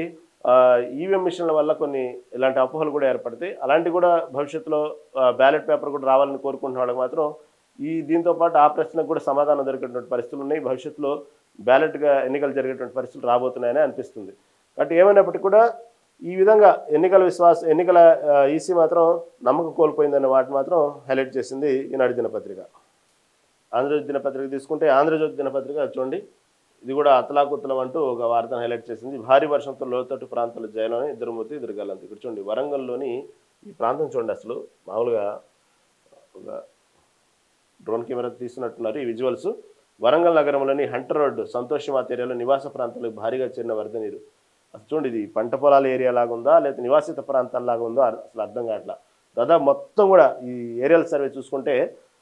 ఈవీఎం మిషన్ల వల్ల కొన్ని ఇలాంటి అపోహలు కూడా ఏర్పడతాయి. అలాంటివి కూడా భవిష్యత్తులో బ్యాలెట్ పేపర్ కూడా రావాలని కోరుకుంటున్న వాళ్ళకి మాత్రం దీంతో పాటు ఆ ప్రశ్నకు కూడా సమాధానం దొరికేటువంటి పరిస్థితులు ఉన్నాయి. భవిష్యత్తులో బ్యాలెట్గా ఎన్నికలు జరిగేటువంటి పరిస్థితులు రాబోతున్నాయని అనిపిస్తుంది. కాబట్టి ఏమైనప్పటికీ కూడా ఈ విధంగా ఎన్నికల ఈసీ మాత్రం నమ్మకం కోల్పోయిందన్న వాటి మాత్రం హైలైట్ చేసింది ఈనాడు దినపత్రిక. ఆంధ్రజ్యోతి దినపత్రిక తీసుకుంటే ఆంధ్రజ్యోతి దినపత్రిక చూడండి, ఇది కూడా అతలాకుతలం అంటూ ఒక వార్తను హైలైట్ చేసింది. భారీ వర్షంతో లోతట్టు ప్రాంతాల జైలుని ఇద్దరు మృతి ఇద్దరు గల్లంతు. ఇక్కడ చూడండి, వరంగల్లోని ఈ ప్రాంతం చూడండి, అసలు మామూలుగా ఒక డ్రోన్ కెమెరా తీస్తున్నట్టున్నారు ఈ విజువల్స్. వరంగల్ నగరంలోని హంటర్ రోడ్డు సంతోషమాత ఏరియాలో నివాస ప్రాంతాలకు భారీగా చేరిన వరద నీరు. అసలు చూడండి, ఇది పంట పొలాల ఏరియా లాగా ఉందా లేకపోతే నివాసిత ప్రాంతాల్లాగా ఉందో అసలు అర్థం కావట్లా. దాదాపు మొత్తం కూడా ఈ ఏరియల్ సర్వే చూసుకుంటే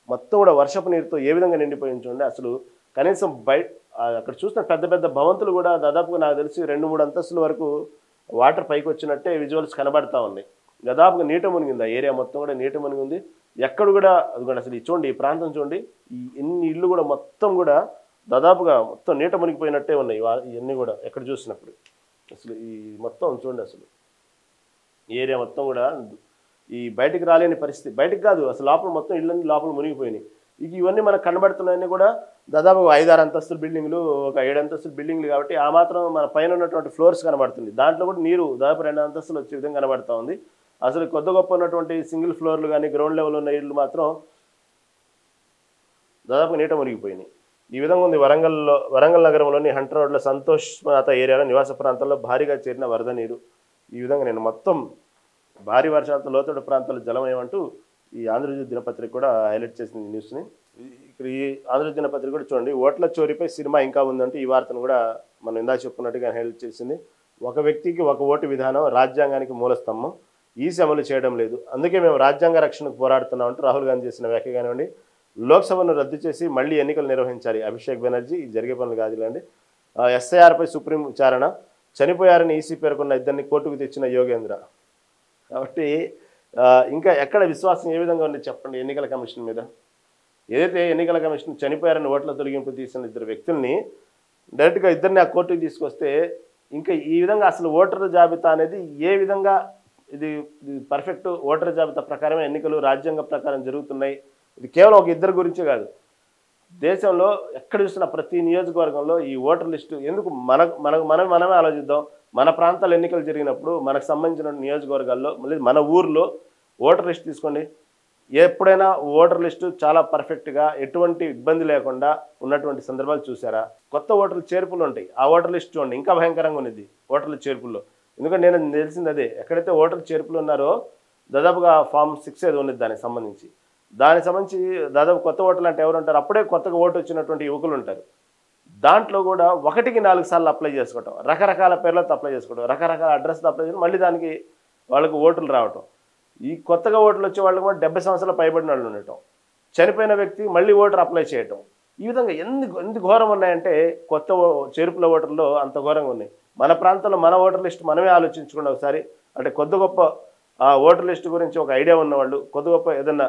మొత్తం కూడా వర్షపు నీరుతో ఏ విధంగా నిండిపోయింది చూడండి. అసలు కనీసం అక్కడ చూసిన పెద్ద పెద్ద భవంతులు కూడా దాదాపుగా నాకు తెలిసి 2-3 అంతస్తుల వరకు వాటర్ పైకి వచ్చినట్టే విజువల్స్ కనబడతా ఉన్నాయి. దాదాపుగా నీట మునిగింది, ఆ ఏరియా మొత్తం కూడా నీట మునిగి ఉంది. ఎక్కడ కూడా అది కూడా అసలు చూడండి, ఈ ప్రాంతం చూడండి, ఈ ఎన్ని ఇళ్ళు కూడా మొత్తం కూడా దాదాపుగా మొత్తం నీట మునిగిపోయినట్టే ఉన్నాయి ఇవన్నీ కూడా ఎక్కడ చూసినప్పుడు. అసలు ఈ మొత్తం చూడండి, అసలు ఈ ఏరియా మొత్తం కూడా ఈ బయటికి రాలేని పరిస్థితి. బయటికి కాదు, అసలు లోపల మొత్తం ఇళ్ళన్నీ లోపల మునిగిపోయినాయి. ఇవన్నీ మనకు కనబడుతున్నాయని కూడా దాదాపు 5-6 అంతస్తుల బిల్డింగ్లు, ఒక 7 అంతస్తుల బిల్డింగ్లు, కాబట్టి ఆ మాత్రం మన పైన ఉన్నటువంటి ఫ్లోర్స్ కనబడుతుంది. దాంట్లో కూడా నీరు దాదాపు 2 అంతస్తులు వచ్చే విధంగా కనబడుతూ ఉంది. అసలు కొద్ది గొప్ప ఉన్నటువంటి సింగిల్ ఫ్లోర్లు కానీ గ్రౌండ్ లెవెల్ ఉన్న ఇళ్ళు మాత్రం దాదాపు నీట మునిగిపోయినాయి. ఈ విధంగా ఉంది వరంగల్ నగరంలోని హంటర్ రోడ్ల సంతోష్మాత ఏరియాలో నివాస ప్రాంతాల్లో భారీగా చేరిన వరద నీరు. ఈ విధంగా నేను మొత్తం భారీ వర్షాలతో లోతట్టు ప్రాంతాలు జలమయమంటూ ఈ ఆంధ్రజ్యోతి దినపత్రిక కూడా హైలైట్ చేసింది ఈ న్యూస్ని. ఇక్కడ ఈ ఆంధ్రజ్యోతి దినపత్రిక కూడా చూడండి, ఓట్ల చోరీపై సినిమా ఇంకా ఉందంటే ఈ వార్తను కూడా మనం ఇందాక చెప్పుకున్నట్టుగా హైలైట్ చేసింది. ఒక వ్యక్తికి ఒక ఓటు విధానం రాజ్యాంగానికి మూలస్తంభం, ఈసీ అమలు చేయడం లేదు, అందుకే మేము రాజ్యాంగ రక్షణకు పోరాడుతున్నాం అంటూ రాహుల్ గాంధీ చేసిన వ్యాఖ్య కానివ్వండి. లోక్సభను రద్దు చేసి మళ్ళీ ఎన్నికలు నిర్వహించాలి అభిషేక్ బెనర్జీ, ఇది జరిగే పనులు కాదులేండి. ఎస్ఐఆర్పై సుప్రీం విచారణ, చనిపోయారని ఈసీ పేర్కొన్న ఇద్దరిని కోర్టుకు తెచ్చిన యోగేంద్ర. కాబట్టి ఇంకా ఎక్కడ విశ్వాసం ఏ విధంగా ఉంది చెప్పండి ఎన్నికల కమిషన్ మీద. ఏదైతే ఎన్నికల కమిషన్ చనిపోయారని ఓట్ల తొలగింపు తీసిన 2 వ్యక్తుల్ని డైరెక్ట్గా ఇద్దరిని ఆ కోర్టుకు తీసుకొస్తే ఇంకా ఈ విధంగా అసలు ఓటర్ల జాబితా అనేది ఏ విధంగా ఇది పర్ఫెక్ట్ ఓటర్ జాబితా ప్రకారమే ఎన్నికలు రాజ్యాంగ ప్రకారం జరుగుతున్నాయి. ఇది కేవలం ఒక ఇద్దరు గురించే కాదు, దేశంలో ఎక్కడ చూసినా ప్రతి నియోజకవర్గంలో ఈ ఓటర్ లిస్టు ఎందుకు మనమే ఆలోచిద్దాం. మన ప్రాంతాల ఎన్నికలు జరిగినప్పుడు మనకు సంబంధించిన నియోజకవర్గాల్లో మళ్ళీ మన ఊర్లో ఓటర్ లిస్ట్ తీసుకోండి, ఎప్పుడైనా ఓటర్ లిస్టు చాలా పర్ఫెక్ట్గా ఎటువంటి ఇబ్బంది లేకుండా ఉన్నటువంటి సందర్భాలు చూసారా? కొత్త ఓటర్లు చేర్పులు ఉంటాయి, ఆ ఓటర్ లిస్ట్ చూడండి ఇంకా భయంకరంగా ఉన్నది ఓటర్ల చేర్పుల్లో. ఎందుకంటే నేను తెలిసింది అదే, ఎక్కడైతే ఓటర్ చేర్పులు ఉన్నారో దాదాపుగా ఫామ్ 6 ఏదో ఉన్నది దానికి సంబంధించి దాదాపు కొత్త ఓటర్లు అంటే ఎవరు ఉంటారు, అప్పుడే కొత్తగా ఓటు వచ్చినటువంటి యువకులు ఉంటారు. దాంట్లో కూడా 1కి 4 సార్లు అప్లై చేసుకోవటం, రకరకాల పేర్లతో అప్లై చేసుకోవటం, రకరకాల అడ్రస్తో అప్లై చేయడం, మళ్ళీ దానికి వాళ్ళకు ఓట్లు రావటం. ఈ కొత్తగా ఓట్లు వచ్చే వాళ్ళు కూడా 70 సంవత్సరాలు పైబడిన వాళ్ళు ఉండటం, చనిపోయిన వ్యక్తి మళ్ళీ ఓటర్ అప్లై చేయటం. ఈ విధంగా ఎన్ని ఘోరం ఉన్నాయంటే కొత్త చేర్పుల ఓటర్లు అంత ఘోరంగా ఉన్నాయి. మన ప్రాంతంలో మన ఓటర్ లిస్ట్ మనమే ఆలోచించుకోండి ఒకసారి. అంటే కొద్ది గొప్ప ఓటర్ లిస్ట్ గురించి ఒక ఐడియా ఉన్నవాళ్ళు, కొద్ది గొప్ప ఏదన్నా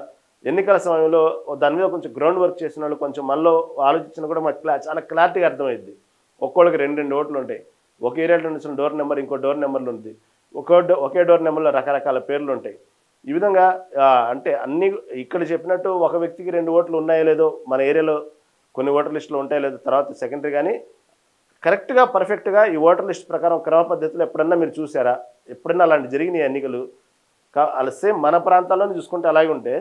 ఎన్నికల సమయంలో దాని మీద కొంచెం గ్రౌండ్ వర్క్ చేసిన వాళ్ళు కొంచెం మనలో ఆలోచించినా కూడా మాకు చాలా క్లారిటీగా అర్థమైంది. ఒక్కోళ్ళకి 2 ఓట్లు ఉంటాయి, ఒక ఏరియాలో నుంచి డోర్ నెంబర్ ఇంకో డోర్ నెంబర్లు ఉంది, ఒకే డోర్ నెంబర్లో రకరకాల పేర్లు ఉంటాయి. ఈ విధంగా అంటే అన్ని ఇక్కడ చెప్పినట్టు ఒక వ్యక్తికి 2 ఓట్లు ఉన్నాయో లేదో మన ఏరియాలో కొన్ని ఓటర్ లిస్టులు ఉంటాయో లేదో తర్వాత సెకండరీ, కానీ కరెక్ట్గా పర్ఫెక్ట్గా ఈ ఓటర్ లిస్ట్ ప్రకారం క్రమ పద్ధతిలో ఎప్పుడన్నా మీరు చూసారా? ఎప్పుడన్నా అలాంటి జరిగిన ఎన్నికలు అలా సేమ్ మన ప్రాంతాల్లోనే చూసుకుంటే అలాగే ఉంటే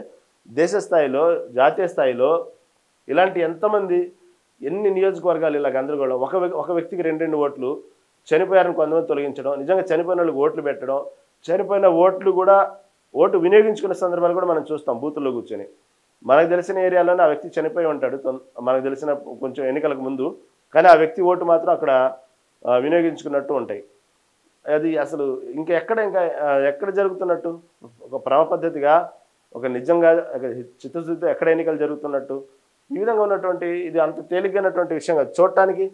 దేశ స్థాయిలో జాతీయ స్థాయిలో ఇలాంటి ఎంతమంది ఎన్ని నియోజకవర్గాలు ఇలా గందరగోళం, ఒక వ్యక్తికి 2 ఓట్లు, చనిపోయారని కొంతమంది తొలగించడం, నిజంగా చనిపోయిన వాళ్ళకి ఓట్లు పెట్టడం, చనిపోయిన ఓట్లు కూడా ఓటు వినియోగించుకునే సందర్భాలు కూడా మనం చూస్తాం బూతుల్లో కూర్చొని. మనకు తెలిసిన ఏరియాలోనే ఆ వ్యక్తి చనిపోయి ఉంటాడు మనకు తెలిసిన కొంచెం ఎన్నికలకు ముందు, కానీ ఆ వ్యక్తి ఓటు మాత్రం అక్కడ వినియోగించుకున్నట్టు ఉంటాయి. అది అసలు ఇంకా ఎక్కడ జరుగుతున్నట్టు? ఒక క్రమ పద్ధతిగా ఒక నిజంగా చిత్తశుద్ధితో ఎక్కడ ఎన్నికలు జరుగుతున్నట్టు? ఈ విధంగా ఉన్నటువంటి ఇది అంత తేలిగ్గానటువంటి విషయం కాదు. చూడటానికి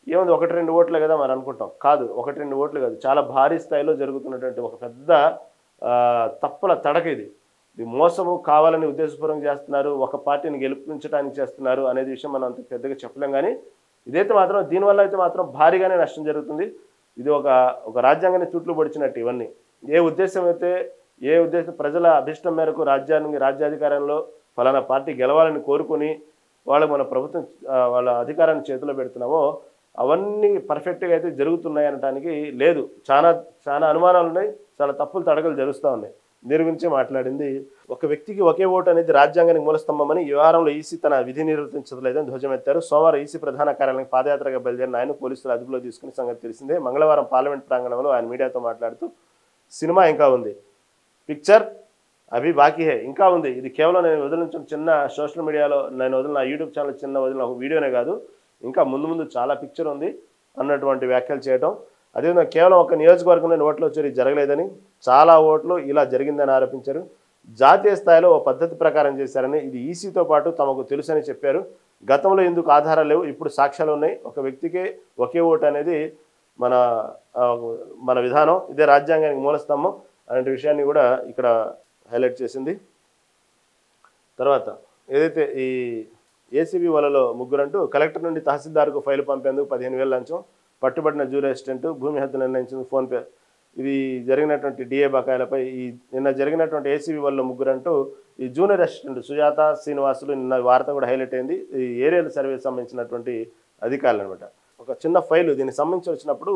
ఏముంది 1-2 ఓట్లే కదా మనం అనుకుంటాం. కాదు, 1-2 ఓట్లు కాదు, చాలా భారీ స్థాయిలో జరుగుతున్నటువంటి ఒక పెద్ద తప్పుల తడక ఇది. ఇది మోసము, కావాలని ఉద్దేశపూర్వకంగా చేస్తున్నారు, ఒక పార్టీని గెలిపించడానికి చేస్తున్నారు అనేది విషయం మనం అంత పెద్దగా చెప్పలేం. కానీ ఇదైతే మాత్రం దీనివల్ల అయితే మాత్రం భారీగానే నష్టం జరుగుతుంది. ఇది ఒక రాజ్యాంగాన్ని చుట్లు పొడిచినట్టు ఇవన్నీ. ఏ ఉద్దేశం ప్రజల అభిష్టం మేరకు రాజ్యాధికారంలో ఫలానా పార్టీ గెలవాలని కోరుకొని వాళ్ళకు మన ప్రభుత్వం వాళ్ళ అధికారాన్ని చేతిలో పెడుతున్నామో అవన్నీ పర్ఫెక్ట్గా అయితే జరుగుతున్నాయి అనడానికి లేదు. చాలా అనుమానాలు ఉన్నాయి, చాలా తప్పులు తడకలు జరుగుతూ ఉన్నాయి. దీని గురించే మాట్లాడింది. ఒక వ్యక్తికి ఒకే ఓటు అనేది రాజ్యాంగానికి మూలస్తంభమని ఈ వ్యవహారంలో ఈసీ తన విధి నిర్వర్తించలేదని ధ్వజమెత్తారు. సోమవారం ఈసీ ప్రధాన కార్యాలయానికి పాదయాత్రగా బయలుదేరిన ఆయన పోలీసులు అదుపులో తీసుకుని సంగతి తెలిసిందే. మంగళవారం పార్లమెంట్ ప్రాంగణంలో ఆయన మీడియాతో మాట్లాడుతూ సినిమా ఇంకా ఉంది, పిక్చర్ అభి బాకీ హే, ఇంకా ఉంది. ఇది కేవలం నేను వదిలించిన చిన్న సోషల్ మీడియాలో నేను వదిలిన యూట్యూబ్ ఛానల్ వదిలిన ఒక వీడియోనే కాదు, ఇంకా ముందు చాలా పిక్చర్ ఉంది అన్నటువంటి వ్యాఖ్యలు చేయడం. అదేవిధంగా కేవలం ఒక నియోజకవర్గంలోని ఓట్ల చోరీ జరగలేదని, చాలా ఓట్లు ఇలా జరిగిందని ఆరోపించారు. జాతీయ స్థాయిలో ఓ పద్ధతి ప్రకారం చేశారని, ఇది ఈసీతో పాటు తమకు తెలుసని చెప్పారు. గతంలో ఎందుకు ఆధారాలు లేవు, ఇప్పుడు సాక్ష్యాలు ఉన్నాయి. ఒక వ్యక్తికే ఒకే ఓటు అనేది మన విధానం, ఇదే రాజ్యాంగానికి మూలస్తంభం అనే విషయాన్ని కూడా ఇక్కడ హైలైట్ చేసింది. తర్వాత ఏదైతే ఈ ఏసీబీ వలలో ముగ్గురంటూ కలెక్టర్ నుండి తహసీల్దార్కు ఫైలు పంపేందుకు 15,000 లంచం, పట్టుబడిన జ్యూరీ అసిస్టెంట్, భూమి హద్దు నిర్ణయించేందుకు ఫోన్పే. ఇది జరిగినటువంటి డిఏ బకాయిలపై నిన్న జరిగినటువంటి ఏసీబీ వల్ల ముగ్గురంటూ ఈ జూనియర్ అసిస్టెంట్ సుజాత, శ్రీనివాసులు నిన్న వార్త కూడా హైలైట్ అయింది. ఈ ఏరియల్ సర్వీస్ సంబంధించినటువంటి అధికారులు అనమాట. ఒక చిన్న ఫైలు దీనికి సంబంధించి వచ్చినప్పుడు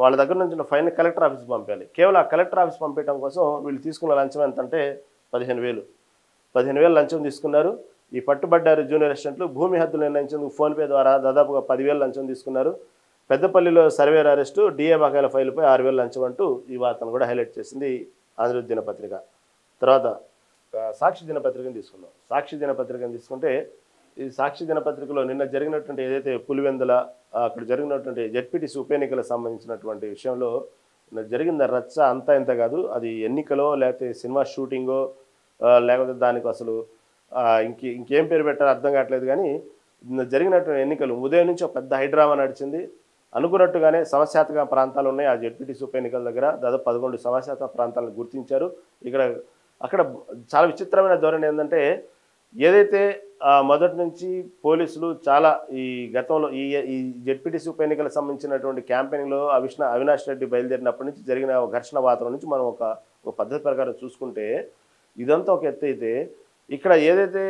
వాళ్ళ దగ్గర నుంచి ఫైల్ని కలెక్టర్ ఆఫీస్కి పంపాలి. కేవలం ఆ కలెక్టర్ ఆఫీస్ పంపించడం కోసం వీళ్ళు తీసుకున్న లంచం ఎంతంటే 15,000 లంచం తీసుకున్నారు. ఈ పట్టుబడ్డారు జూనియర్ అసిస్టెంట్లు. భూమి హద్దులు నిర్ణయించేందుకు ఫోన్పే ద్వారా దాదాపుగా 10,000 లంచం తీసుకున్నారు. పెద్దపల్లిలో సర్వేర్ అరెస్టు, డిఏ బకాయిల ఫైలుపై 6,000 లంచం అంటూ ఈ వార్తను కూడా హైలైట్ చేసింది ఆంధ్రజ్యోతి దినపత్రిక. తర్వాత సాక్షి దినపత్రికను తీసుకుందాం. సాక్షి దినపత్రికను తీసుకుంటే ఈ సాక్షి దినపత్రికలో నిన్న జరిగినటువంటి ఏదైతే పులివెందుల అక్కడ జరిగినటువంటి జెడ్పీటీసీ ఉప ఎన్నికలకు సంబంధించినటువంటి విషయంలో జరిగిన రచ్చ అంతా ఇంత కాదు. అది ఎన్నికలో లేకపోతే సినిమా షూటింగో లేకపోతే దానికి అసలు ఇంకేం పేరు పెట్టాలో అర్థం కావట్లేదు. కానీ జరిగినటువంటి ఎన్నికలు ఉదయం నుంచి ఒక పెద్ద హైడ్రామా నడిచింది. అనుకున్నట్టుగానే సమస్యాత్మక ప్రాంతాలు ఉన్నాయి. ఆ జెడ్పీటీసీ ఉప ఎన్నికల దగ్గర దాదాపు 11 సమస్యాత్మక ప్రాంతాలను గుర్తించారు. అక్కడ చాలా విచిత్రమైన ధోరణి ఏంటంటే, ఏదైతే మొదటి నుంచి పోలీసులు చాలా ఈ గతంలో ఈ జెడ్పీటీసీ ఉప ఎన్నికలకు సంబంధించినటువంటి క్యాంపెయినింగ్లో అవినాష్ రెడ్డి బయలుదేరినప్పటి నుంచి జరిగిన ఘర్షణ వాతావరణం నుంచి మనం ఒక పద్ధతి ప్రకారం చూసుకుంటే ఇదంతా ఒక ఎత్తు అయితే, ఇక్కడ ఏదైతే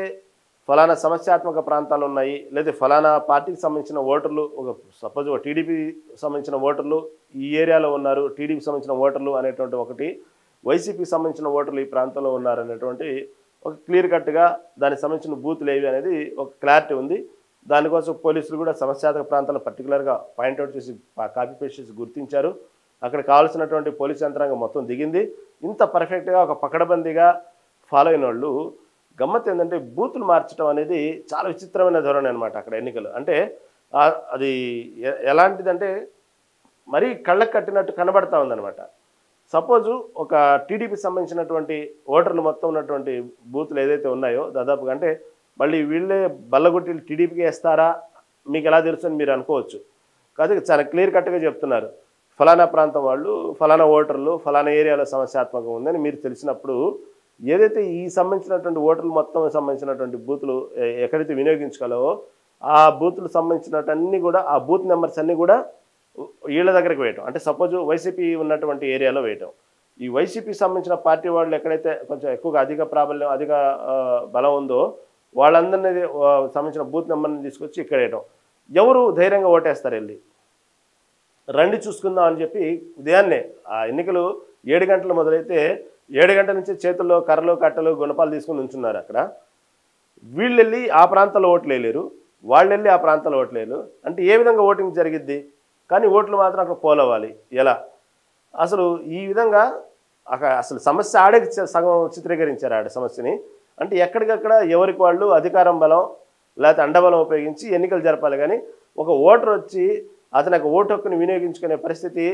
ఫలానా సమస్యాత్మక ప్రాంతాలు ఉన్నాయి, లేదా ఫలానా పార్టీకి సంబంధించిన ఓటర్లు, సపోజ్ టీడీపీ సంబంధించిన ఓటర్లు ఈ ఏరియాలో ఉన్నారు, టీడీపీకి సంబంధించిన ఓటర్లు అనేటువంటి ఒకటి, వైసీపీకి సంబంధించిన ఓటర్లు ఈ ప్రాంతంలో ఉన్నారనేటువంటి ఒక క్లియర్ కట్గా దానికి సంబంధించిన బూతులు ఏవి అనేది ఒక క్లారిటీ ఉంది. దానికోసం పోలీసులు కూడా సమస్యాత్మక ప్రాంతాలను పర్టికులర్గా పాయింట్అవుట్ చేసి కాపీ పేస్ట్ చేసి గుర్తించారు. అక్కడ కావాల్సినటువంటి పోలీస్ యంత్రాంగం మొత్తం దిగింది. ఇంత పర్ఫెక్ట్గా ఒక పకడ్బందీగా ఫాలో అయిన వాళ్ళు గమ్మత్ ఏంటంటే బూతులు మార్చడం అనేది చాలా విచిత్రమైన ధోరణి అనమాట. అక్కడ ఎన్నికలు అంటే అది ఎలాంటిదంటే మరీ కళ్ళకు కట్టినట్టు కనబడతా ఉందన్నమాట. సపోజు ఒక టీడీపీ సంబంధించినటువంటి ఓటర్లు మొత్తం ఉన్నటువంటి బూతులు ఏదైతే ఉన్నాయో దాదాపుగా, అంటే మళ్ళీ వీళ్ళే బల్లగొట్టి టీడీపీకి వేస్తారా మీకు ఎలా తెలుసు అని మీరు అనుకోవచ్చు. కాదు, చాలా క్లియర్ కట్గా చెప్తున్నారు. ఫలానా ప్రాంతం వాళ్ళు, ఫలానా ఓటర్లు, ఫలానా ఏరియాలో సమస్యాత్మకం ఉందని మీరు తెలిసినప్పుడు ఏదైతే ఈ సంబంధించినటువంటి ఓటర్లు మొత్తం సంబంధించినటువంటి బూతులు ఎక్కడైతే వినియోగించుకోలేవో ఆ బూతులు సంబంధించినవన్నీ కూడా ఆ బూత్ నెంబర్స్ అన్నీ కూడా వీళ్ళ దగ్గరికి వేయటం. అంటే సపోజ్ వైసీపీ ఉన్నటువంటి ఏరియాలో వేయటం, ఈ వైసీపీకి సంబంధించిన పార్టీ వాళ్ళు ఎక్కడైతే కొంచెం ఎక్కువగా అధిక ప్రాబల్యం అధిక బలం ఉందో వాళ్ళందరినీ సంబంధించిన బూత్ నెంబర్ని తీసుకొచ్చి ఇక్కడ వేయటం. ఎవరు ధైర్యంగా ఓటేస్తారు వెళ్ళి? రండి చూసుకుందాం అని చెప్పి ఉదయాన్నే ఆ ఎన్నికలు 7 గంటలు మొదలైతే 7 గంటల నుంచి చేతుల్లో కర్రలు కట్టలు గుణపాలు తీసుకుని ఉంచున్నారు అక్కడ. వీళ్ళు వెళ్ళి ఆ ప్రాంతాల్లో ఓట్లు వేయలేరు, వాళ్ళు వెళ్ళి ఆ ప్రాంతాల్లో ఓట్లు వేయలేరు. అంటే ఏ విధంగా ఓటింగ్ జరిగిద్ది? కానీ ఓట్లు మాత్రం అక్కడ పోలవ్వాలి. ఎలా? అసలు ఈ విధంగా అసలు సమస్య ఆడే సగం చిత్రీకరించారు ఆడ సమస్యని. అంటే ఎక్కడికక్కడ ఎవరికి వాళ్ళు అధికారం బలం లేకపోతే అండబలం ఉపయోగించి ఎన్నికలు జరపాలి. కానీ ఒక ఓటర్ వచ్చి అతని యొక్క ఓటు హక్కును వినియోగించుకునే పరిస్థితి,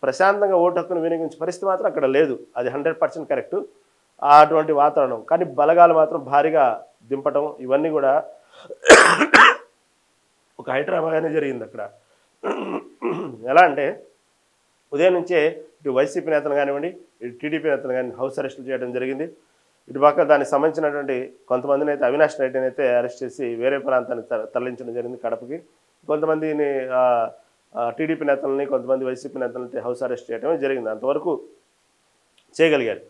ప్రశాంతంగా ఓటు హక్కును వినియోగించే పరిస్థితి మాత్రం అక్కడ లేదు. అది 100% కరెక్టు. అటువంటి వాతావరణం. కానీ బలగాలు మాత్రం భారీగా దింపటం ఇవన్నీ కూడా ఒక హైదరాబాద్నే జరిగింది అక్కడ. ఎలా అంటే ఉదయం నుంచే ఇటు వైసీపీ నేతలు కానివ్వండి, ఇటు టీడీపీ నేతలు కానీ హౌస్ అరెస్టులు చేయడం జరిగింది. ఇటు పక్క దానికి సంబంధించినటువంటి కొంతమందిని అయితే అవినాష్ రెడ్డిని అయితే అరెస్ట్ చేసి వేరే ప్రాంతానికి తరలించడం జరిగింది కడపకి. కొంతమందిని టీడీపీ నేతలని కొంతమంది వైసీపీ నేతలని హౌస్ అరెస్ట్ చేయడమే జరిగింది. అంతవరకు చేయగలిగారు.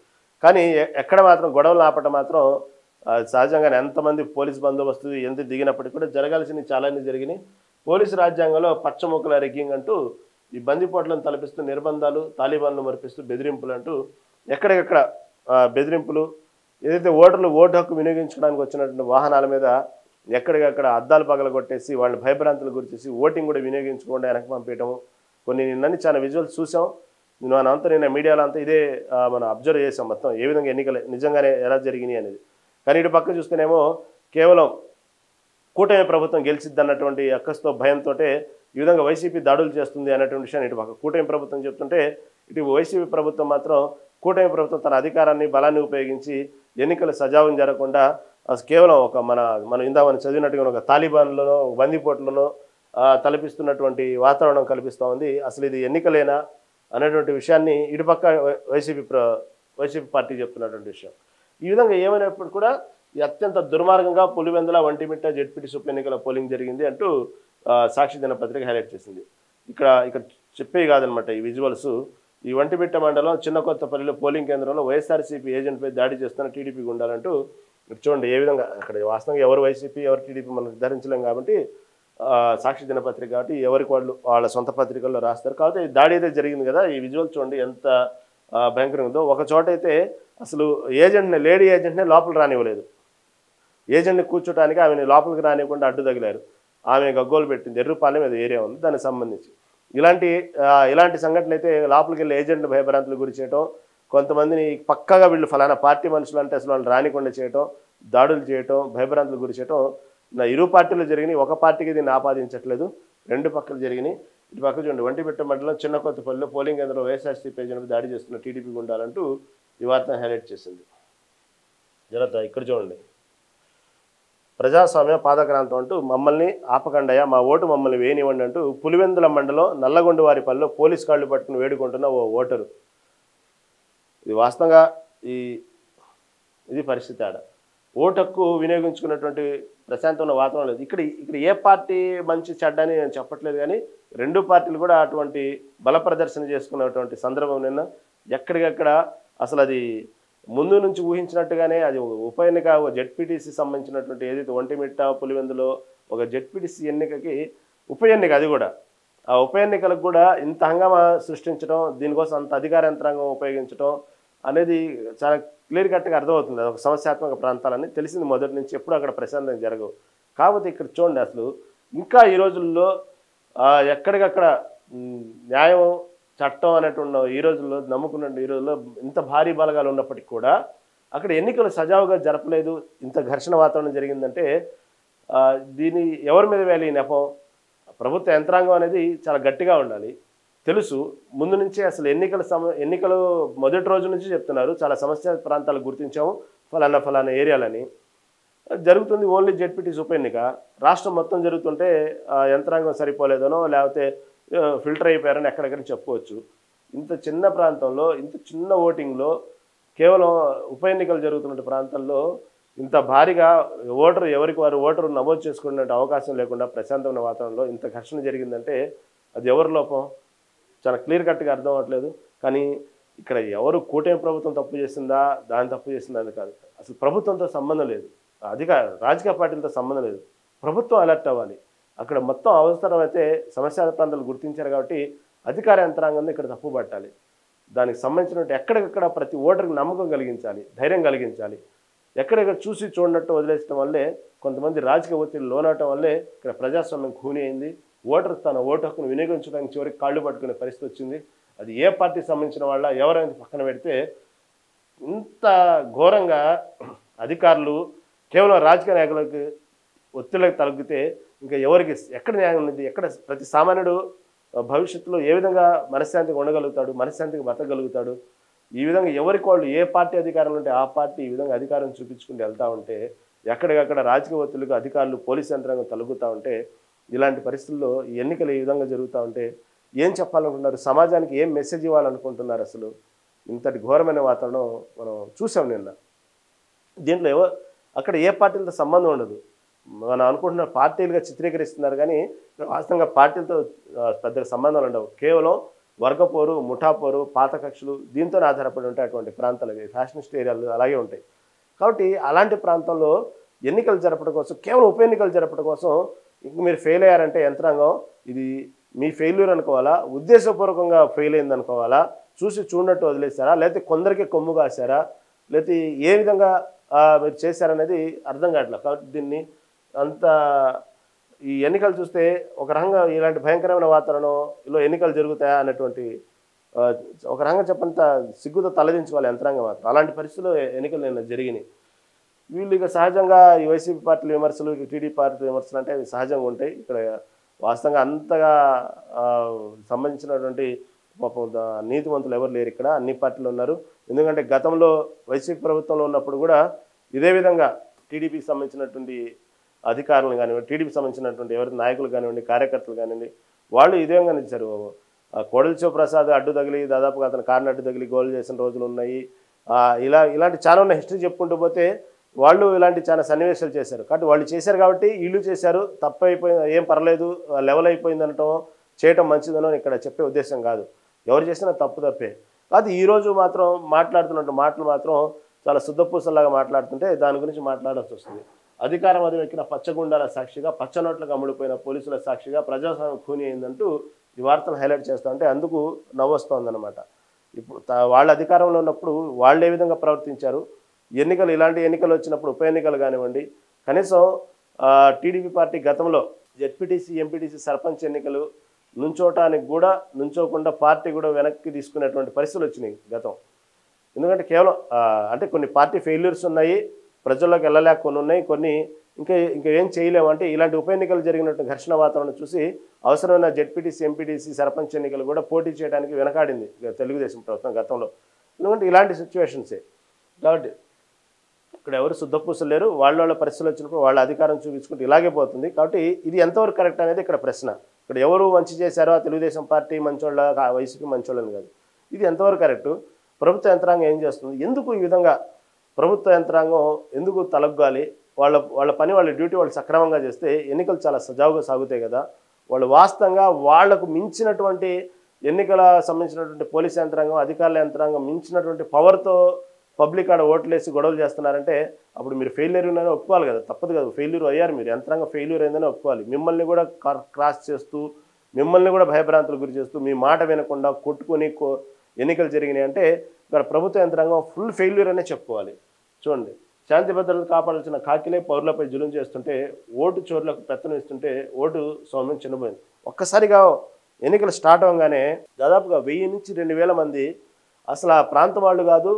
కానీ ఎక్కడ మాత్రం గొడవలు ఆపటం మాత్రం సహజంగానే ఎంతమంది పోలీసు బందోబస్తు ఎంత దిగినప్పటికీ కూడా జరగాల్సినవి చాలానే జరిగినాయి. పోలీసు రాజ్యాంగంలో పచ్చముక్కల రెగ్గింగ్ అంటూ ఈ బందిపోట్లను తలపిస్తూ నిర్బంధాలు, తాలిబాన్లు మరిపిస్తూ బెదిరింపులు అంటూ ఎక్కడికక్కడ బెదిరింపులు, ఏదైతే ఓటర్లు ఓటు హక్కు వినియోగించుకోవడానికి వచ్చినటువంటి వాహనాల మీద ఎక్కడికక్కడ అద్దాలు పగలగొట్టేసి వాళ్ళని భయభ్రాంతులు గురిచేసి ఓటింగ్ కూడా వినియోగించకుండా వెనక్కి పంపించడం. కొన్ని నిన్నని చాలా విజువల్స్ చూసాం. మనంతా నిన్న మీడియాలో అంతా ఇదే మనం అబ్జర్వ్ చేసాం మొత్తం ఏ విధంగా ఎన్నికలు నిజంగానే ఎలా జరిగినాయి అనేది. కానీ ఇటు పక్క చూస్తేనేమో కేవలం కూటమి ప్రభుత్వం గెలిచిద్ది అన్నటువంటి అక్కస్తో భయంతో ఈ విధంగా వైసీపీ దాడులు చేస్తుంది అన్నటువంటి విషయాన్ని ఇటు పక్క కూటమి ప్రభుత్వం చెప్తుంటే, ఇటు వైసీపీ ప్రభుత్వం మాత్రం కూటమి ప్రభుత్వం తన అధికారాన్ని బలాన్ని ఉపయోగించి ఎన్నికలు సజావం జరగకుండా కేవలం ఒక మనం ఇందామని చదివినట్టుగా ఒక తాలిబాన్లలో బందిపోట్లలో తలపిస్తున్నటువంటి వాతావరణం కల్పిస్తూ ఉంది. అసలు ఇది ఎన్నికలేనా అనేటువంటి విషయాన్ని ఇటుపక్క వైసీపీ పార్టీ చెప్తున్నటువంటి విషయం. ఈ విధంగా ఏమైనప్పుడు కూడా అత్యంత దుర్మార్గంగా పులివెందుల, ఒంటిమిట్ట జెడ్పీటీసీ ఉప ఎన్నికల పోలింగ్ జరిగింది అంటూ సాక్షి దినపత్రిక హైలైట్ చేసింది. ఇక్కడ చెప్పేవి కాదనమాట ఈ విజువల్స్. ఈ ఒంటిమిట్ట మండలం చిన్న కొత్తపల్లిలో పోలింగ్ కేంద్రంలో వైఎస్ఆర్సీపీ ఏజెంట్పై దాడి చేస్తున్న టీడీపీ గుండాలంటూ చూడండి ఏ విధంగా. అక్కడ వాస్తవంగా ఎవరు వైసీపీ ఎవరు టీడీపీ మనం నిర్ధారించలేం కాబట్టి సాక్షి దినపత్రిక కాబట్టి ఎవరికి వాళ్ళ సొంత పత్రికల్లో రాస్తారు. కాబట్టి దాడి అయితే జరిగింది కదా, ఈ విజువల్ చూడండి ఎంత భయంకరంగా ఉందో. ఒక చోట అయితే అసలు లేడీ ఏజెంట్నే లోపల రానివ్వలేదు. ఏజెంట్ని కూర్చోటానికి ఆమెను లోపలికి రానివ్వకుండా అడ్డు తగిలారు. ఆమె గగ్గోలు పెట్టింది. ఎర్రుపాలెం ఏదో ఏరియా ఉంది దానికి సంబంధించి. ఇలాంటి సంఘటనలు అయితే లోపలికి వెళ్ళి ఏజెంట్లు భయభ్రాంతులు గురి చేయటం, కొంతమందిని పక్కాగా వీళ్ళు ఫలానా పార్టీ మనుషులు అంటే అసలు వాళ్ళు రానికుండా చేయటం, దాడులు చేయటం, భయభ్రాంతులు గురి చేయటం ఇరు పార్టీలు జరిగినాయి. ఒక పార్టీకి దీన్ని ఆపాదించట్లేదు, రెండు పక్కలు జరిగినాయి. ఇటు పక్క చూడండి ఒంటిమిట్ట మండలం చిన్న కొత్తపల్లిలో పోలింగ్ కేంద్రంలో వైఎస్ఆర్సీపీ ఏజెంట్పై దాడి చేస్తున్న టీడీపీ గుండాలంటూ ఈ వార్తను హైలైట్ చేసింది. ఇక్కడ చూడండి, ప్రజాస్వామ్య పాదక్రాంతం అంటూ మమ్మల్ని ఆపకండయ్య, మా ఓటు మమ్మల్ని వేయనివ్వండి అంటూ పులివెందుల మండలం నల్లగొండవారిపల్లిలో పోలీస్ కాళ్ళు పట్టుకుని వేడుకుంటున్న ఓ ఓటరు. ఇది వాస్తవంగా ఇది పరిస్థితి. ఆడ ఓటు హక్కు వినియోగించుకున్నటువంటి ప్రశాంతమైన వాతావరణం లేదు. ఇక్కడ ఏ పార్టీ మంచి చెడ్డ అని నేను చెప్పట్లేదు, కానీ రెండు పార్టీలు కూడా అటువంటి బల ప్రదర్శన చేసుకున్నటువంటి సందర్భం నిన్న ఎక్కడికక్కడ అసలు అది ముందు నుంచి ఊహించినట్టుగానే అది ఉప ఎన్నిక జెడ్పీటీసీ సంబంధించినటువంటి ఏదైతే ఒంటిమిట్ట పులివెందులో ఒక జెడ్పీటీసీ ఎన్నికకి ఉప ఎన్నిక, అది కూడా ఆ ఉప ఎన్నికలకు కూడా ఇంత హంగామా సృష్టించడం, దీనికోసం అంత అధికార యంత్రాంగం ఉపయోగించడం అనేది చాలా క్లియర్ కట్గా అర్థమవుతుంది. అది ఒక సమస్యాత్మక ప్రాంతాలని తెలిసింది మొదటి నుంచి. ఎప్పుడు అక్కడ ప్రశాంతంగా జరగవు. కాకపోతే ఇక్కడ చూడండి అసలు ఇంకా ఈ రోజుల్లో ఎక్కడికక్కడ న్యాయం చట్టం అనేటువంటి ఈ రోజుల్లో నమ్ముకున్న ఈ రోజుల్లో ఇంత భారీ బలగాలు ఉన్నప్పటికీ కూడా అక్కడ ఎన్నికలు సజావుగా జరపలేదు, ఇంత ఘర్షణ వాతావరణం జరిగిందంటే దీన్ని ఎవరి మీద వేయాలి ఈ నెపం? ప్రభుత్వ యంత్రాంగం అనేది చాలా గట్టిగా ఉండాలి. తెలుసు ముందు నుంచే అసలు ఎన్నికలు మొదటి రోజు నుంచి చెప్తున్నారు, చాలా సమస్య ప్రాంతాలు గుర్తించాము ఫలానా ఏరియాలని. జరుగుతుంది ఓన్లీ జెడ్పీటీసీ ఉప ఎన్నిక. రాష్ట్రం మొత్తం జరుగుతుంటే యంత్రాంగం సరిపోలేదనో లేకపోతే ఫిల్టర్ అయిపోయారని ఎక్కడెక్కడ చెప్పుకోవచ్చు. ఇంత చిన్న ప్రాంతంలో ఇంత చిన్న ఓటింగ్లో కేవలం ఉప ఎన్నికలు జరుగుతున్న ప్రాంతాల్లో ఇంత భారీగా ఎవరికి వారు ఓటరు నమోదు చేసుకునే అవకాశం లేకుండా ప్రశాంతమైన వాతావరణంలో ఇంత ఘర్షణ జరిగిందంటే అది ఎవరి లోపం? చాలా క్లియర్ కట్గా అర్థం అవ్వట్లేదు. కానీ ఇక్కడ ఎవరు కూటమి ప్రభుత్వం తప్పు చేసిందా దాని తప్పు చేసిందా అని కాదు, అసలు ప్రభుత్వంతో సంబంధం లేదు, రాజకీయ పార్టీలతో సంబంధం లేదు, ప్రభుత్వం అలర్ట్ అవ్వాలి. అక్కడ మొత్తం అవసరమైతే సమస్య ప్రాంతాలు గుర్తించారు కాబట్టి అధికార యంత్రాంగం ఇక్కడ తప్పు పట్టాలి. దానికి సంబంధించినట్టు ఎక్కడికక్కడ ప్రతి ఓటర్కి నమ్మకం కలిగించాలి, ధైర్యం కలిగించాలి. ఎక్కడెక్కడ చూసి చూడనట్టు వదిలేసడం వల్లే, కొంతమంది రాజకీయ ఒత్తిడి లోనవటం వల్లే ఇక్కడ ప్రజాస్వామ్యం ఖూనీ అయింది. ఓటర్ తన ఓటు హక్కును వినియోగించడానికి చివరికి కాళ్ళు పట్టుకునే పరిస్థితి వచ్చింది. అది ఏ పార్టీకి సంబంధించిన వాళ్ళ ఎవరైనా పక్కన పెడితే ఇంత ఘోరంగా అధికారులు కేవలం రాజకీయ నాయకులకు ఒత్తిళ్ళకి తగ్గితే ఇంకా ఎవరికి ఎక్కడ న్యాయం ఉంది? ఎక్కడ ప్రతి సామాన్యుడు భవిష్యత్తులో ఏ విధంగా మనశ్శాంతిగా ఉండగలుగుతాడు, మనశ్శాంతిగా బతకగలుగుతాడు? ఈ విధంగా ఎవరికి వాళ్ళు ఏ పార్టీ అధికారంలో ఉంటే ఆ పార్టీ ఈ విధంగా అధికారం చూపించుకుంటూ వెళ్తూ ఉంటే, ఎక్కడికక్కడ రాజకీయ ఒత్తిళ్ళకు అధికారులు పోలీసు యంత్రాంగం తలుగుతూ ఉంటే, ఇలాంటి పరిస్థితుల్లో ఈ ఎన్నికలు ఈ విధంగా జరుగుతూ ఉంటే ఏం చెప్పాలనుకుంటున్నారు? సమాజానికి ఏం మెసేజ్ ఇవ్వాలనుకుంటున్నారు? అసలు ఇంతటి ఘోరమైన వాతావరణం మనం చూసాం నిన్న. దీంట్లో అక్కడ ఏ పార్టీలతో సంబంధం ఉండదు. మనం అనుకుంటున్న పార్టీలుగా చిత్రీకరిస్తున్నారు కానీ వాస్తవంగా పార్టీలతో పెద్ద సంబంధాలు ఉండవు. కేవలం వర్గపోరు, ముఠాపోరు, పాత కక్షలు దీంతోనే ఆధారపడి ఉంటాయి అటువంటి ప్రాంతాలు. ఫ్యాషనిస్ట్ ఏరియాలు అలాగే ఉంటాయి. కాబట్టి అలాంటి ప్రాంతంలో ఎన్నికలు జరపడం కోసం, కేవలం ఉప ఎన్నికలు జరపడం కోసం ఇంక మీరు ఫెయిల్ అయ్యారంటే యంత్రాంగం ఇది మీ ఫెయిల్యూర్ అనుకోవాలా, ఉద్దేశపూర్వకంగా ఫెయిల్ అయింది అనుకోవాలా, చూసి చూడనట్టు వదిలేశారా, లేకపోతే కొందరికి కొమ్ము కాశారా, లేకపోతే ఏ విధంగా మీరు చేశారనేది అర్థం కావట్లేదు. కాబట్టి దీన్ని అంత ఈ ఎన్నికలు చూస్తే ఒక రకంగా ఇలాంటి భయంకరమైన వాతావరణంలో ఎన్నికలు జరుగుతాయా అన్నటువంటి ఒక రకంగా చెప్పంత సిగ్గుతో తలదించుకోవాలి యంత్రాంగం మాత్రం. అలాంటి పరిస్థితుల్లో ఎన్నికలు నిన్న జరిగినాయి. వీళ్ళు ఇక సహజంగా ఈ వైసీపీ పార్టీల విమర్శలు, టీడీపీ పార్టీల విమర్శలు అంటే అవి సహజంగా ఉంటాయి. ఇక్కడ వాస్తవంగా అంతగా సంబంధించినటువంటి పాపం నీతివంతులు ఎవరు లేరు ఇక్కడ, అన్ని పార్టీలు ఉన్నారు. ఎందుకంటే గతంలో వైసీపీ ప్రభుత్వంలో ఉన్నప్పుడు కూడా ఇదే విధంగా టీడీపీకి సంబంధించినటువంటి అధికారులు కానివ్వండి, టీడీపీకి సంబంధించినటువంటి ఎవరి నాయకులు కానివ్వండి, కార్యకర్తలు కానివ్వండి, వాళ్ళు ఇదే విధంగా నిలిచారు. కోడెల శివప్రసాద్ అడ్డు తగిలి దాదాపుగా అతను కారుని అడ్డు తగిలి గోల్ చేసిన రోజులు ఉన్నాయి. ఇలాంటి చాలా ఉన్న హిస్టరీ చెప్పుకుంటూ పోతే వాళ్ళు ఇలాంటి చాలా సన్నివేశాలు చేశారు. కాబట్టి వాళ్ళు చేశారు కాబట్టి వీళ్ళు చేశారు, తప్పు అయిపోయింది, ఏం పర్లేదు, లెవెల్ అయిపోయింది అనటం చేయటం మంచిదనో ఇక్కడ చెప్పే ఉద్దేశం కాదు. ఎవరు చేసినా తప్పు తప్పే. కాదు ఈరోజు మాత్రం మాట్లాడుతున్నట్టు మాటలు మాత్రం చాలా శుద్ధపూసల్లాగా మాట్లాడుతుంటే దాని గురించి మాట్లాడాల్సి వస్తుంది. అధికారం అది ఎక్కిన పచ్చగుండాల సాక్షిగా, పచ్చనోట్లకు అమ్ముడిపోయిన పోలీసుల సాక్షిగా ప్రజాస్వామ్యం ఖూనీ అయిందంటూ ఈ వార్తను హైలైట్ చేస్తూ ఉంటే అందుకు నవ్వొస్తోందన్నమాట. ఇప్పుడు వాళ్ళ అధికారంలో ఉన్నప్పుడు వాళ్ళు ఏ విధంగా ప్రవర్తించారు, ఎన్నికలు ఇలాంటి ఎన్నికలు వచ్చినప్పుడు ఉప ఎన్నికలు కానివ్వండి, కనీసం టీడీపీ పార్టీ గతంలో జెడ్పీటీసీ, ఎంపీటీసీ, సర్పంచ్ ఎన్నికలు నుంచోకుండా పార్టీ కూడా వెనక్కి తీసుకునేటువంటి పరిస్థితులు వచ్చినాయి గతం. ఎందుకంటే కేవలం అంటే కొన్ని పార్టీ ఫెయిల్యూర్స్ ఉన్నాయి, ప్రజల్లోకి వెళ్ళలేక కొన్ని ఉన్నాయి, కొన్ని ఇంకా ఏం చేయలేము. అంటే ఇలాంటి ఉప ఎన్నికలు జరిగినట్టు ఘర్షణ వాతావరణం చూసి అవసరమైన జెడ్పీటీసీ, ఎంపీటీసీ, సర్పంచ్ ఎన్నికలు కూడా పోటీ చేయడానికి వెనకాడింది తెలుగుదేశం ప్రభుత్వం గతంలో. ఎందుకంటే ఇలాంటి సిచ్యువేషన్సే. కాబట్టి ఇక్కడ ఎవరు శుద్ధపూసలు లేరు. వాళ్ళ పరిస్థితులు వచ్చినప్పుడు వాళ్ళ అధికారం చూపించుకుంటూ ఇలాగే పోతుంది. కాబట్టి ఇది ఎంతవరకు కరెక్ట్ అనేది ఇక్కడ ప్రశ్న. ఇక్కడ ఎవరు మంచి చేశారో తెలుగుదేశం పార్టీ మంచోళ్ళ, వైసీపీ మంచోళ్ళని కాదు. ఇది ఎంతవరకు కరెక్టు, ప్రభుత్వ యంత్రాంగం ఏం చేస్తుంది, ఎందుకు ఈ విధంగా ప్రభుత్వ యంత్రాంగం ఎందుకు తలగ్గాలి? వాళ్ళ పని, వాళ్ళ డ్యూటీ వాళ్ళు సక్రమంగా చేస్తే ఎన్నికలు చాలా సజావుగా సాగుతాయి కదా. వాళ్ళు వాస్తవంగా వాళ్లకు మించినటువంటి ఎన్నికల సంబంధించినటువంటి పోలీస్ యంత్రాంగం, అధికారుల యంత్రాంగం మించినటువంటి పవర్తో పబ్లిక్ ఆడ ఓట్లేసి గొడవలు చేస్తున్నారంటే అప్పుడు మీరు ఫెయిల్యూర్ ఉన్నారని ఒప్పుకోవాలి కదా. తప్పదు కదా, ఫెయిల్యూర్ అయ్యారు మీరు, యంత్రాంగం ఫెయిల్యూర్ అయిందని ఒప్పుకోవాలి. మిమ్మల్ని కూడా క్రాస్ చేస్తూ, మిమ్మల్ని కూడా భయభ్రాంతులు గురి చేస్తూ, మీ మాట వినకుండా కొట్టుకొని ఎన్నికలు జరిగినాయి అంటే ఇక్కడ ప్రభుత్వ యంత్రాంగం ఫుల్ ఫెయిల్యూర్ అనే చెప్పుకోవాలి. చూడండి, శాంతి భద్రతలు కాపాడాల్సిన కాకిలే పౌరులపై జులుం చేస్తుంటే, ఓటు చోరులకు పెత్తనం ఇస్తుంటే ఓటు సౌమ్యం చిన్నపోయింది. ఒక్కసారిగా ఎన్నికలు స్టార్ట్ అవ్వగానే దాదాపుగా 1000 నుంచి 2000 మంది అసలు ఆ ప్రాంతం వాళ్ళు కాదు,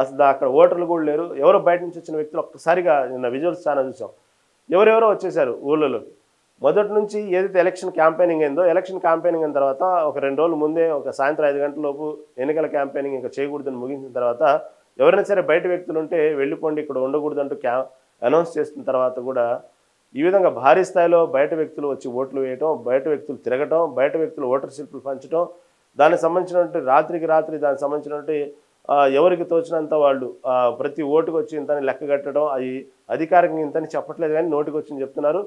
అసలు అక్కడ ఓటర్లు కూడా లేరు, ఎవరో బయట నుంచి వచ్చిన వ్యక్తులు ఒక్కసారిగా నిన్న విజువల్స్ చాలా చూసాం, ఎవరెవరో వచ్చేసారు ఊళ్ళలోకి. మొదటి నుంచి ఏదైతే ఎలక్షన్ క్యాంపెయినింగ్ అయిందో, ఎలక్షన్ క్యాంపెయినింగ్ అయిన తర్వాత ఒక 2 రోజుల ముందే, ఒక సాయంత్రం 5 గంటల లోపు ఎన్నికల క్యాంపెయినింగ్ ఇంకా చేయకూడదని ముగించిన తర్వాత ఎవరైనా సరే బయట వ్యక్తులు ఉంటే వెళ్ళిపోండి, ఇక్కడ ఉండకూడదంటూ అనౌన్స్ చేసిన తర్వాత కూడా ఈ విధంగా భారీ స్థాయిలో బయట వ్యక్తులు వచ్చి ఓట్లు వేయటం, బయట వ్యక్తులు తిరగటం, బయట వ్యక్తులు ఓటర్ స్లిప్పులు పంచడం, దానికి సంబంధించినటువంటి రాత్రికి రాత్రి దానికి సంబంధించినటువంటి ఎవరికి తోచినంత వాళ్ళు ప్రతి ఓటుకు వచ్చి ఇంతని లెక్క కట్టడం, అది అధికారికంగా ఇంతని చెప్పట్లేదు కానీ నోటికి వచ్చి చెప్తున్నారు.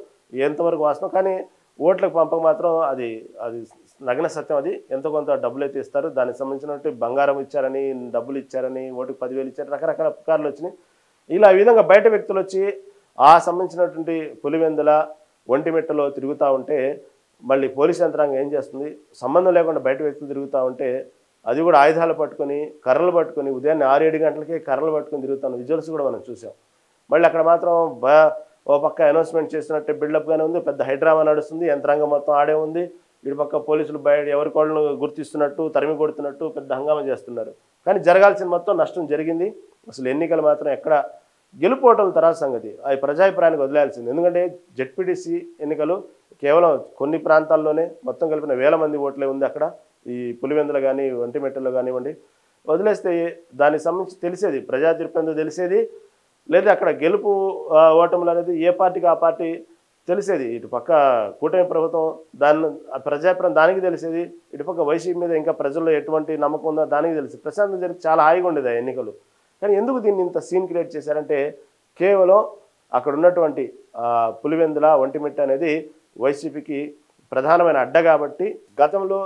ఎంతవరకు వాస్తవం, కానీ ఓట్లకు పంపక మాత్రం అది నగ్న సత్యం. అది ఎంతో కొంత డబ్బులు అయితే ఇస్తారు. దానికి సంబంధించినటువంటి బంగారం ఇచ్చారని, డబ్బులు ఇచ్చారని, ఓటుకు 10,000 ఇచ్చారు, రకరకాల పుకార్లు వచ్చినాయి. ఇలా ఈ విధంగా బయట వ్యక్తులు వచ్చి ఆ సంబంధించినటువంటి పులివెందుల ఒంటిమిట్టలో తిరుగుతూ ఉంటే మళ్ళీ పోలీస్ యంత్రాంగం ఏం చేస్తుంది, సంబంధం లేకుండా బయట వ్యక్తులు తిరుగుతూ ఉంటే అది కూడా ఆయుధాలు పట్టుకొని, కర్రలు పట్టుకొని, ఉదయాన్నే 6-7 గంటలకే కర్రలు పట్టుకొని తిరుగుతాను విజువల్స్ కూడా మనం చూసాం. మళ్ళీ అక్కడ మాత్రం ఓ పక్క అనౌన్స్మెంట్ చేసినట్టే బిల్డప్గానే ఉంది, పెద్ద హైడ్రామా నడుస్తుంది, యంత్రాంగం మొత్తం ఆడే ఉంది. ఇటు పక్క పోలీసులు బయట ఎవరి కోళ్ళను గుర్తిస్తున్నట్టు, తరిమి కొడుతున్నట్టు పెద్ద హంగామా చేస్తున్నారు. కానీ జరగాల్సిన మొత్తం నష్టం జరిగింది. అసలు ఎన్నికలు మాత్రం ఎక్కడ గెలుపోవటం తర్వాత సంగతి, అది ప్రజాభిప్రాయానికి వదిలేయాల్సింది. ఎందుకంటే జెడ్పీటీసీ ఎన్నికలు కేవలం కొన్ని ప్రాంతాల్లోనే మొత్తం కలిపిన 1000 మంది ఓట్లే ఉంది అక్కడ. ఈ పులివెందులు కానీ, ఒంటిమిట్టలో కానివ్వండి, వదిలేస్తే దానికి సంబంధించి తెలిసేది, ప్రజా తీర్పు తెలిసేది, లేదా అక్కడ గెలుపు ఓటములు అనేది ఏ పార్టీకి ఆ పార్టీ తెలిసేది. ఇటు పక్క కూటమి ప్రభుత్వం దాన్ని ప్రజాభిప్రాయం దానికి తెలిసేది, ఇటుపక్క వైసీపీ మీద ఇంకా ప్రజల్లో ఎటువంటి నమ్మకం ఉందో దానికి తెలిసి ప్రశాంతం జరిగి చాలా హాయిగా ఉండేది ఆ ఎన్నికలు. కానీ ఎందుకు దీన్ని ఇంత సీన్ క్రియేట్ చేశారంటే కేవలం అక్కడ ఉన్నటువంటి పులివెందుల ఒంటిమిట్ట అనేది వైసీపీకి ప్రధానమైన అడ్డ కాబట్టి, గతంలో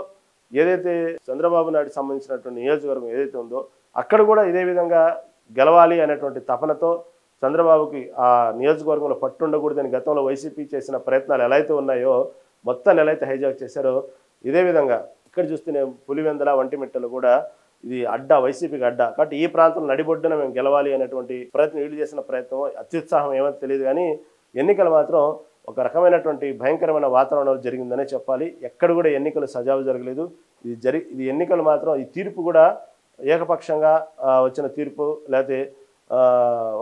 ఏదైతే చంద్రబాబు నాయుడు సంబంధించినటువంటి నియోజకవర్గం ఏదైతే ఉందో అక్కడ కూడా ఇదే విధంగా గెలవాలి అనేటువంటి తపనతో చంద్రబాబుకి ఆ నియోజకవర్గంలో పట్టుండకూడదని గతంలో వైసీపీ చేసిన ప్రయత్నాలు ఎలా అయితే ఉన్నాయో మొత్తం ఎలా అయితే హైజాక్ చేశారో ఇదే విధంగా ఇక్కడ చూస్తేనే పులివెందుల ఒంటిమిట్టలు కూడా ఇది అడ్డా, వైసీపీకి అడ్డా. కాబట్టి ఈ ప్రాంతం నడిబొడ్డున మేము గెలవాలి అనేటువంటి ప్రయత్నం, వీళ్ళు చేసిన ప్రయత్నం అత్యుత్సాహం ఏమో తెలియదు. కానీ ఎన్నికలు మాత్రం ఒక రకమైనటువంటి భయంకరమైన వాతావరణంలో జరిగిందనే చెప్పాలి. ఎక్కడ కూడా ఎన్నికలు సజావు జరగలేదు. ఇది ఎన్నికలు మాత్రం ఈ తీర్పు కూడా ఏకపక్షంగా వచ్చిన తీర్పు, లేకపోతే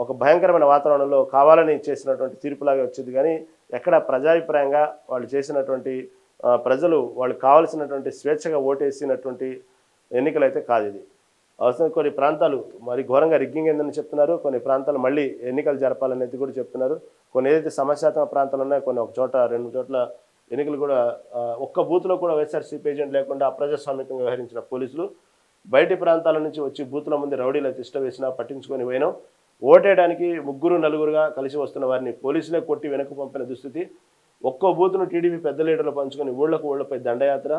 ఒక భయంకరమైన వాతావరణంలో కావాలని చేసినటువంటి తీర్పులాగా వచ్చింది. కానీ ఎక్కడ ప్రజాభిప్రాయంగా వాళ్ళు చేసినటువంటి ప్రజలు వాళ్ళు కావాల్సినటువంటి స్వేచ్ఛగా ఓటేసినటువంటి ఎన్నికలు అయితే కాదు. ఇది అవసరం కొన్ని ప్రాంతాలు మరి ఘోరంగా రిగ్గింగ్ ఏందని చెప్తున్నారు, కొన్ని ప్రాంతాలు మళ్ళీ ఎన్నికలు జరపాలనేది కూడా చెప్తున్నారు. కొన్ని ఏదైతే సమస్యాత్మక ప్రాంతాలు ఉన్నాయో కొన్ని ఒక చోట 2 చోట్ల ఎన్నికలు కూడా ఒక్క బూత్లో కూడా వైఎస్ఆర్సీపీ ఏజెంట్ లేకుండా అప్రజాస్వామికంగా వ్యవహరించిన పోలీసులు బయటి ప్రాంతాల నుంచి వచ్చి బూతుల ముందు రౌడీలు తిష్ట వేసినా పట్టించుకొని పోయినాం. ఓటేయడానికి 3-4గా కలిసి వస్తున్న వారిని పోలీసులే కొట్టి వెనక్కి పంపిన దుస్థితి. ఒక్కో బూత్ను టీడీపీ పెద్ద లీడర్లు పంచుకొని ఊళ్ళపై దండయాత్ర.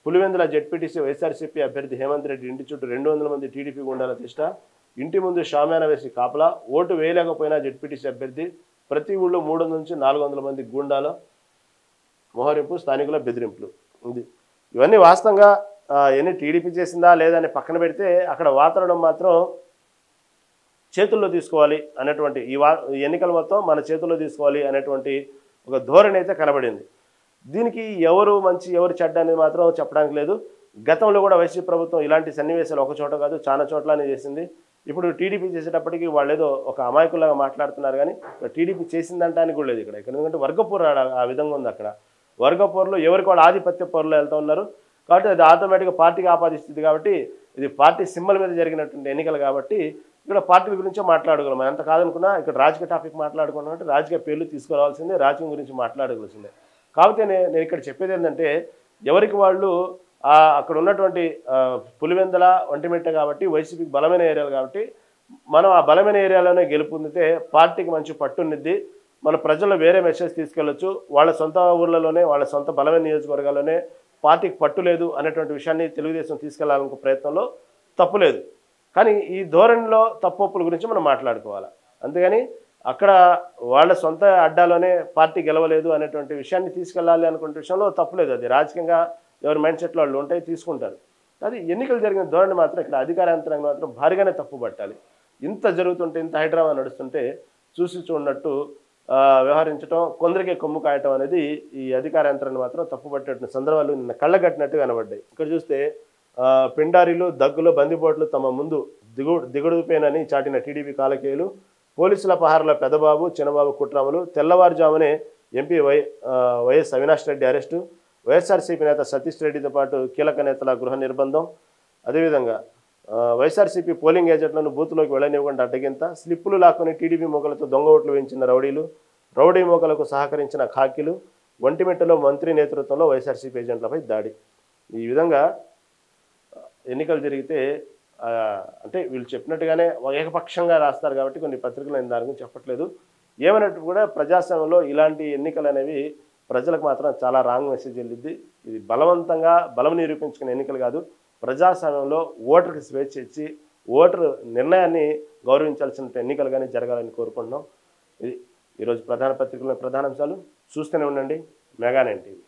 పులివెందుల జెడ్పీటీసీ వైఎస్ఆర్సీపీ అభ్యర్థి హేమంత్ రెడ్డి ఇంటి చుట్టూ 200 మంది టీడీపీ గుండాల తిష్ట. ఇంటి ముందు షామ్యాన వేసి కాపలా. ఓటు వేయలేకపోయినా జెడ్పీటీసీ అభ్యర్థి. ప్రతి ఊళ్ళో 300 నుంచి 400 మంది గుండాల మోహరింపు, స్థానికుల బెదిరింపులు ఉంది. ఇవన్నీ వాస్తవంగా ఎన్ని టీడీపీ చేసిందా లేదా అని పక్కన పెడితే అక్కడ వాతావరణం మాత్రం చేతుల్లో తీసుకోవాలి అనేటువంటి ఈ ఎన్నికల మొత్తం మన చేతుల్లో తీసుకోవాలి అనేటువంటి ఒక ధోరణి అయితే కనబడింది. దీనికి ఎవరు మంచి ఎవరు చెడ్డ అనేది మాత్రం చెప్పడానికి లేదు. గతంలో కూడా వైసీపీ ప్రభుత్వం ఇలాంటి సన్నివేశాలు ఒక చోట కాదు చాలా చోట్లనే చేసింది. ఇప్పుడు టీడీపీ చేసేటప్పటికి వాళ్ళు ఏదో ఒక అమాయకులాగా మాట్లాడుతున్నారు. కానీ టీడీపీ చేసిందంటానికి కూడా లేదు ఇక్కడ. ఎందుకంటే వర్గపోరు ఆ విధంగా ఉంది. అక్కడ వర్గపోరులో ఎవరికి వాళ్ళు ఆధిపత్య పోరులో వెళ్తూ ఉన్నారు. కాబట్టి అది ఆటోమేటిక్గా పార్టీకి ఆపాదిస్తుంది. కాబట్టి ఇది పార్టీ సింబల్ మీద జరిగినటువంటి ఎన్నికలు కాబట్టి ఇక్కడ పార్టీల గురించే మాట్లాడగలం. ఎంత కాదనుకున్నా ఇక్కడ రాజకీయ టాపిక్ మాట్లాడుకున్నాం అంటే రాజకీయ పేర్లు తీసుకురావాల్సిందే, రాజకీయం గురించి మాట్లాడవలసిందే. కాకపోతే నేను ఇక్కడ చెప్పేది ఏంటంటే ఎవరికి వాళ్ళు అక్కడ ఉన్నటువంటి పులివెందుల ఒంటిమిట్ట కాబట్టి వైసీపీకి బలమైన ఏరియాలు కాబట్టి మనం ఆ బలమైన ఏరియాలోనే గెలుపొందితే పార్టీకి మంచి పట్టునిద్ది. మన ప్రజల్లో వేరే మెసేజ్ తీసుకెళ్లొచ్చు. వాళ్ళ సొంత ఊర్లలోనే వాళ్ళ సొంత బలమైన నియోజకవర్గాల్లోనే పార్టీకి పట్టు లేదు అనేటువంటి విషయాన్ని తెలుగుదేశం తీసుకెళ్లాలనుకునే ప్రయత్నంలో తప్పు లేదు. కానీ ఈ ధోరణిలో తప్పుల గురించి మనం మాట్లాడుకోవాలి. అంతేగాని అక్కడ వాళ్ళ సొంత అడ్డాలోనే పార్టీ గెలవలేదు అనేటువంటి విషయాన్ని తీసుకెళ్ళాలి అనుకునే విషయంలో తప్పులేదు. అది రాజకీయంగా ఎవరి మైండ్ సెట్లో వాళ్ళు ఉంటాయి, తీసుకుంటారు. అది ఎన్నికలు జరిగిన ధోరణి మాత్రం ఇక్కడ అధికార యంత్రాంగం మాత్రం భారీగానే తప్పు పట్టాలి. ఇంత జరుగుతుంటే, ఇంత హైడ్రామా నడుస్తుంటే చూసి చూడనట్టు వ్యవహరించడం, కొందరికే కొమ్ము కాయటం అనేది ఈ అధికార యంత్రాన్ని మాత్రం తప్పు పట్టేటువంటి సందర్భాలు నిన్న కళ్ళగట్టినట్టు కనబడ్డాయి. ఇక్కడ చూస్తే పిండారీలు, దగ్గులు, బందిపోట్లు తమ ముందు దిగుడుపోయినని చాటిన టీడీపీ కాలకేయులు. పోలీసుల పహారలో పెదబాబు, చిన్నబాబు కుట్రములు. తెల్లవారుజామునే MP YS Avinash Reddy arrest. YSRCP నేత సతీష్ రెడ్డితో పాటు కీలక నేతల గృహ నిర్బంధం. అదేవిధంగా వైఎస్ఆర్సీపీ పోలింగ్ ఏజెంట్లను బూత్లోకి వెళ్ళనివ్వకుండా అడ్డగింత. స్లిప్పులు లాక్కొని టీడీపీ మోకలతో దొంగ ఓట్లు వేయించిన రౌడీలు. రౌడీ మోకలకు సహకరించిన ఖాకీలు. ఒంటిమిట్టలో మంత్రి నేతృత్వంలో వైఎస్ఆర్సీపీ ఏజెంట్లపై దాడి. ఈ విధంగా ఎన్నికలు జరిగితే అంటే వీళ్ళు చెప్పినట్టుగానే ఏకపక్షంగా రాస్తారు కాబట్టి కొన్ని పత్రికలు నేను దాని గురించి చెప్పట్లేదు. ఏమైనట్టు కూడా ప్రజాస్వామ్యంలో ఇలాంటి ఎన్నికలు అనేవి ప్రజలకు మాత్రం చాలా రాంగ్ మెసేజ్ వెళ్ళిద్ది. ఇది బలవంతంగా బలం నిరూపించుకునే ఎన్నికలు కాదు. ప్రజాస్వామ్యంలో ఓటర్కి స్వేచ్ఛ ఇచ్చి ఓటరు నిర్ణయాన్ని గౌరవించాల్సిన ఎన్నికలుగానే జరగాలని కోరుకుంటున్నాం. ఇది ఈరోజు ప్రధాన పత్రికల్లో ప్రధాన అంశాలు. చూస్తూనే ఉండండి మెగా 9 టీవీ.